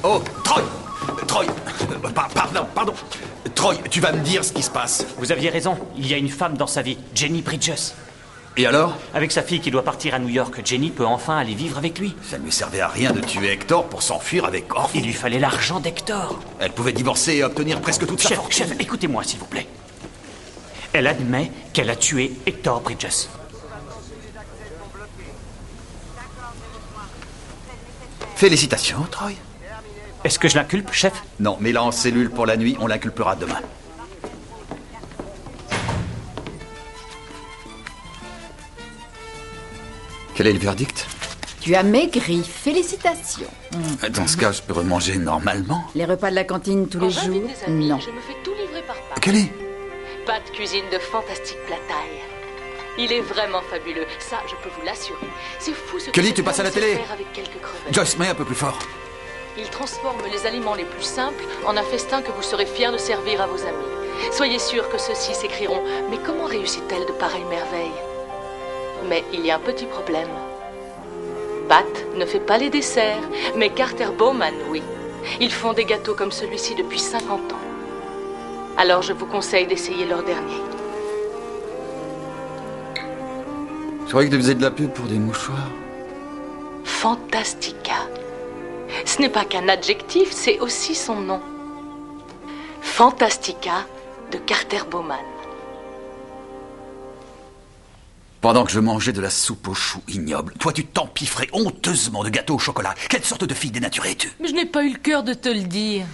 Oh, Troy! Troy! Pardon. Troy, tu vas me dire ce qui se passe. Vous aviez raison, il y a une femme dans sa vie, Jenny Bridges. Et alors? Avec sa fille qui doit partir à New York, Jenny peut enfin aller vivre avec lui. Ça ne lui servait à rien de tuer Hector pour s'enfuir avec Orville. Il lui fallait l'argent d'Hector. Elle pouvait divorcer et obtenir presque toute sa fortune. Chef, écoutez-moi s'il vous plaît. Elle admet qu'elle a tué Hector Bridges. Félicitations, Troy. Est-ce que je l'inculpe, chef? Non, mais là en cellule pour la nuit, on l'inculpera demain. Quel est le verdict? Tu as maigri, félicitations. Dans ce cas, je peux remanger normalement. Les repas de la cantine tous les jours? Non. Je me fais tout livrer par Pat. Kelly? Pat cuisine de fantastiques plats thaï. Il est vraiment fabuleux, ça je peux vous l'assurer. C'est fou ce que Kelly, ce tu passes à la sait télé? faire avec quelques crevettes. Joyce, mets un peu plus fort. Il transforme les aliments les plus simples en un festin que vous serez fiers de servir à vos amis. Soyez sûrs que ceux-ci s'écrieront « Mais comment réussit-elle de pareilles merveilles ?» Mais il y a un petit problème. Pat ne fait pas les desserts, mais Carter Bowman, oui. Ils font des gâteaux comme celui-ci depuis 50 ans. Alors je vous conseille d'essayer leur dernier. Je croyais que tu faisais de la pub pour des mouchoirs. Fantastica. Ce n'est pas qu'un adjectif, c'est aussi son nom. Fantastica de Carter Bowman. Pendant que je mangeais de la soupe aux choux ignoble, toi tu t'empiffrais honteusement de gâteaux au chocolat. Quelle sorte de fille dénaturée es-tu? Mais je n'ai pas eu le cœur de te le dire.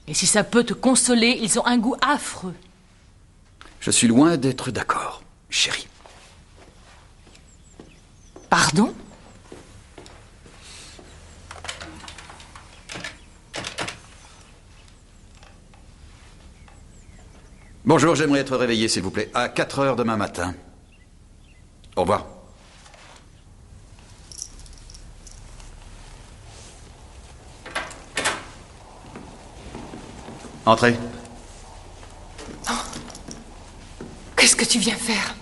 Et si ça peut te consoler, ils ont un goût affreux. Je suis loin d'être d'accord, chérie. Pardon? Bonjour, j'aimerais être réveillé, s'il vous plaît, à 4 heures demain matin. Au revoir. Entrez. Oh. Qu'est-ce que tu viens faire?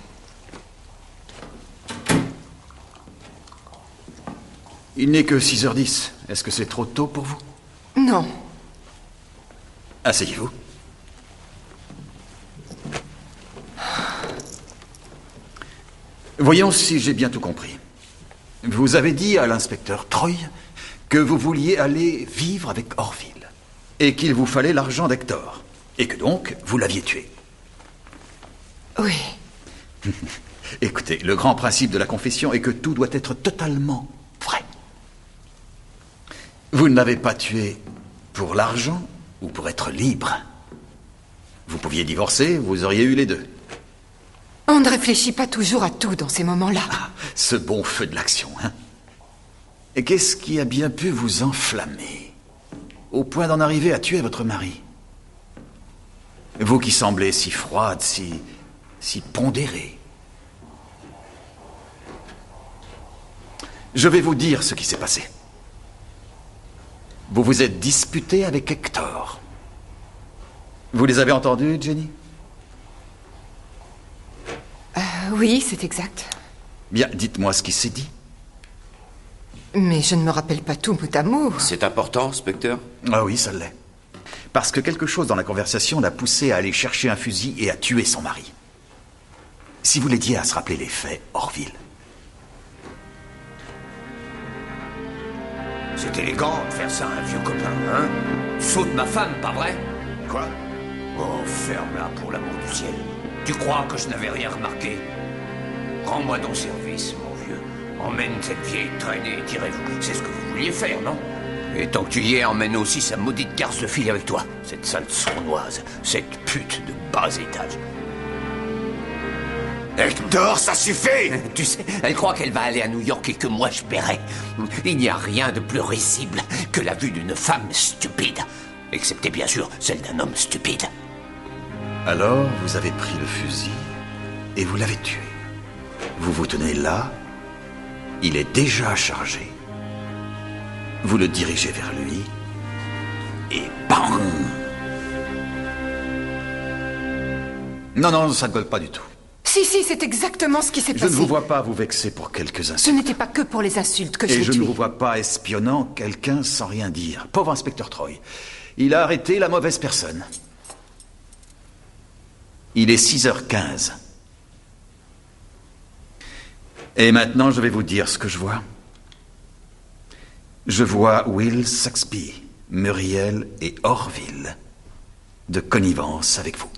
Il n'est que 6h10. Est-ce que c'est trop tôt pour vous? Non. Asseyez-vous. Voyons si j'ai bien tout compris. Vous avez dit à l'inspecteur Troy que vous vouliez aller vivre avec Orville et qu'il vous fallait l'argent d'Hector et que donc vous l'aviez tué. Oui. Écoutez, le grand principe de la confession est que tout doit être totalement vrai. Vous ne l'avez pas tué pour l'argent ou pour être libre. Vous pouviez divorcer, vous auriez eu les deux. On ne réfléchit pas toujours à tout dans ces moments-là. Ah, ce bon feu de l'action, hein. Et qu'est-ce qui a bien pu vous enflammer au point d'en arriver à tuer votre mari? Vous qui semblez si froide, si pondérée. Je vais vous dire ce qui s'est passé. Vous vous êtes disputé avec Hector. Vous les avez entendus, Jenny? Oui, c'est exact. Bien, dites-moi ce qui s'est dit. Mais je ne me rappelle pas tout mot à mot. C'est important, inspecteur? Ah oui, ça l'est. Parce que quelque chose dans la conversation l'a poussé à aller chercher un fusil et à tuer son mari. Si vous l'aidiez à se rappeler les faits, Orville. C'est élégant de faire ça à un vieux copain, hein? Tu sautes ma femme, pas vrai? Quoi? Oh, ferme-la pour l'amour du ciel. Tu crois que je n'avais rien remarqué? Rends-moi ton service, mon vieux. Emmène cette vieille traînée et tirez-vous. C'est ce que vous vouliez faire, non? Et tant que tu y es, emmène aussi sa maudite garce de fille avec toi. Cette sale sournoise, cette pute de bas étage. Hector, ça suffit! Tu sais, elle croit qu'elle va aller à New York et que moi je paierai. Il n'y a rien de plus risible que la vue d'une femme stupide. Excepté bien sûr celle d'un homme stupide. Alors, vous avez pris le fusil et vous l'avez tué. Vous vous tenez là, il est déjà chargé. Vous le dirigez vers lui et bang! Non, ça ne colle pas du tout. Si, c'est exactement ce qui s'est passé. Je ne vous vois pas vous vexer pour quelques Ce insultes. n'était pas que pour les insultes que je Et l'ai je tué. ne vous vois pas espionnant quelqu'un sans rien dire. Pauvre inspecteur Troy. Il a arrêté la mauvaise personne. Il est 6h15. Et maintenant, je vais vous dire ce que je vois. Je vois Will Saxby, Muriel et Orville de connivence avec vous,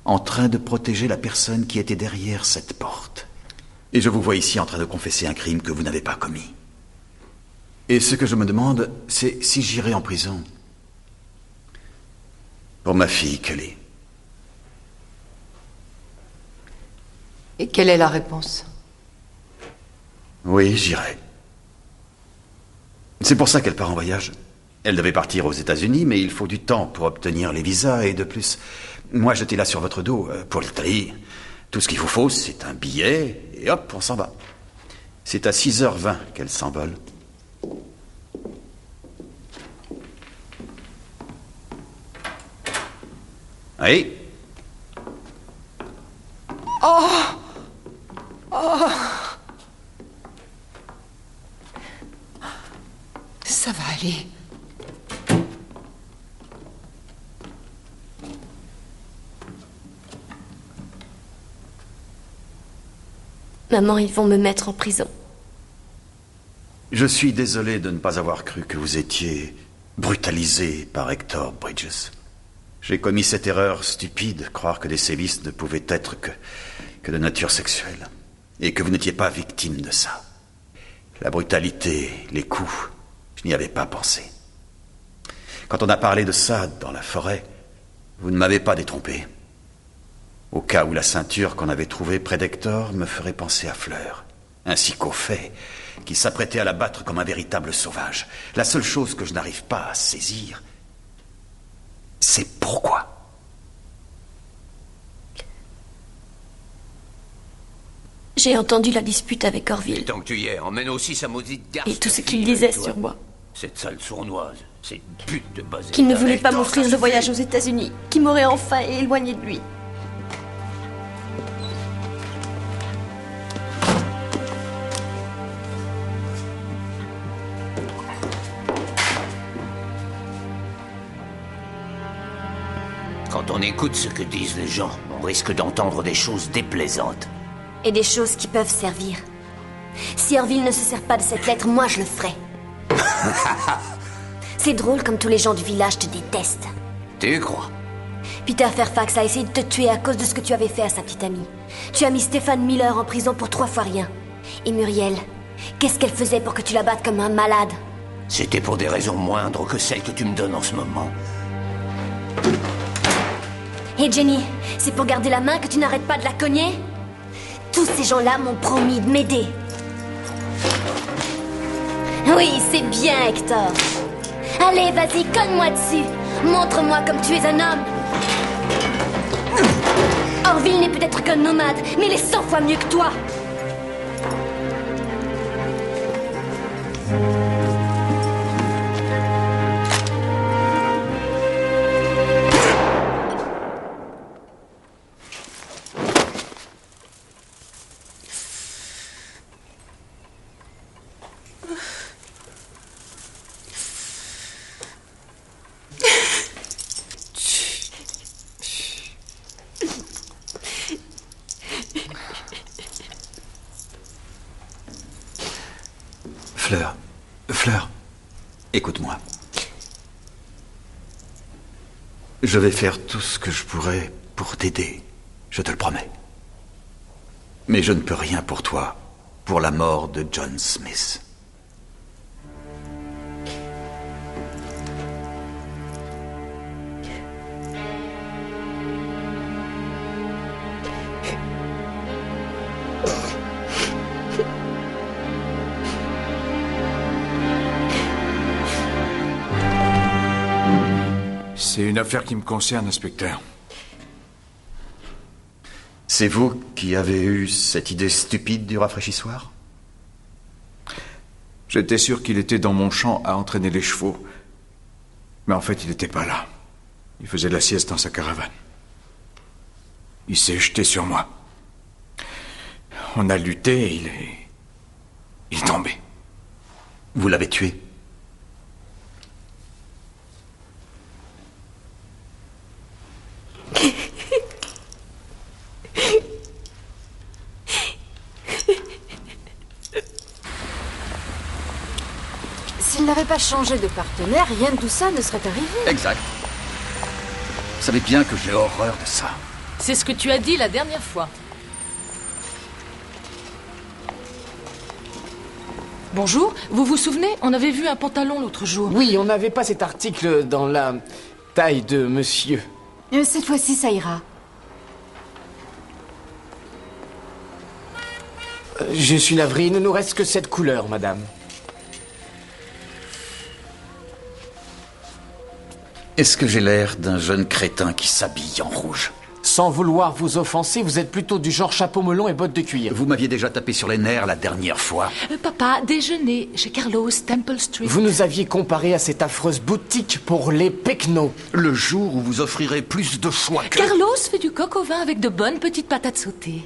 en train de protéger la personne qui était derrière cette porte. Et je vous vois ici en train de confesser un crime que vous n'avez pas commis. Et ce que je me demande, c'est si j'irai en prison pour ma fille Kelly. Et quelle est la réponse? Oui, j'irai. C'est pour ça qu'elle part en voyage. Elle devait partir aux États-Unis, mais il faut du temps pour obtenir les visas, et de plus, moi j'étais là sur votre dos pour l'Italie. Tout ce qu'il vous faut, c'est un billet, et hop, on s'en va. C'est à 6h20 qu'elle s'envole. Oui. Oh! Oh! Ça va aller. Maman, ils vont me mettre en prison. Je suis désolé de ne pas avoir cru que vous étiez brutalisé par Hector Bridges. J'ai commis cette erreur stupide, croire que les sévices ne pouvaient être que de nature sexuelle, et que vous n'étiez pas victime de ça. La brutalité, les coups, je n'y avais pas pensé. Quand on a parlé de ça dans la forêt, vous ne m'avez pas détrompé. Au cas où la ceinture qu'on avait trouvée près d'Hector me ferait penser à Fleur, ainsi qu'au fait qu'il s'apprêtait à la battre comme un véritable sauvage. La seule chose que je n'arrive pas à saisir, c'est pourquoi. J'ai entendu la dispute avec Orville. Et tant que tu y es, emmène aussi sa maudite garce. Et tout ce qu'il disait sur moi. Cette sale sournoise, cette pute de base. Qu'il ne voulait pas m'offrir le voyage aux États-Unis, qui m'aurait enfin éloigné de lui. Quand on écoute ce que disent les gens, on risque d'entendre des choses déplaisantes. Et des choses qui peuvent servir. Si Orville ne se sert pas de cette lettre, moi je le ferai. C'est drôle comme tous les gens du village te détestent. Tu crois? Peter Fairfax a essayé de te tuer à cause de ce que tu avais fait à sa petite amie. Tu as mis Stéphane Miller en prison pour 3 fois rien. Et Muriel, qu'est-ce qu'elle faisait pour que tu la battes comme un malade? C'était pour des raisons moindres que celles que tu me donnes en ce moment. Et Jenny, c'est pour garder la main que tu n'arrêtes pas de la cogner? Tous ces gens-là m'ont promis de m'aider. Oui, c'est bien, Hector. Allez, vas-y, cogne-moi dessus. Montre-moi comme tu es un homme. Orville n'est peut-être qu'un nomade, mais il est 100 fois mieux que toi. Fleur, écoute-moi. Je vais faire tout ce que je pourrai pour t'aider, je te le promets. Mais je ne peux rien pour toi, pour la mort de John Smith. C'est une affaire qui me concerne, inspecteur. C'est vous qui avez eu cette idée stupide du rafraîchissoir? J'étais sûr qu'il était dans mon champ à entraîner les chevaux. Mais en fait, il n'était pas là. Il faisait la sieste dans sa caravane. Il s'est jeté sur moi. On a lutté et il est tombé. Vous l'avez tué? S'il n'avait pas changé de partenaire, rien de tout ça ne serait arrivé. Exact. Vous savez bien que j'ai horreur de ça. C'est ce que tu as dit la dernière fois. Bonjour, vous vous souvenez? On avait vu un pantalon l'autre jour. Oui, on n'avait pas cet article dans la taille de monsieur. Cette fois-ci, ça ira. Je suis navré, il ne nous reste que cette couleur, madame. Est-ce que j'ai l'air d'un jeune crétin qui s'habille en rouge? Sans vouloir vous offenser, vous êtes plutôt du genre chapeau melon et bottes de cuir. Vous m'aviez déjà tapé sur les nerfs la dernière fois. Papa, déjeuner chez Carlos, Temple Street. Vous nous aviez comparé à cette affreuse boutique pour les pecnos. Le jour où vous offrirez plus de choix que... Carlos fait du coq au vin avec de bonnes petites patates sautées.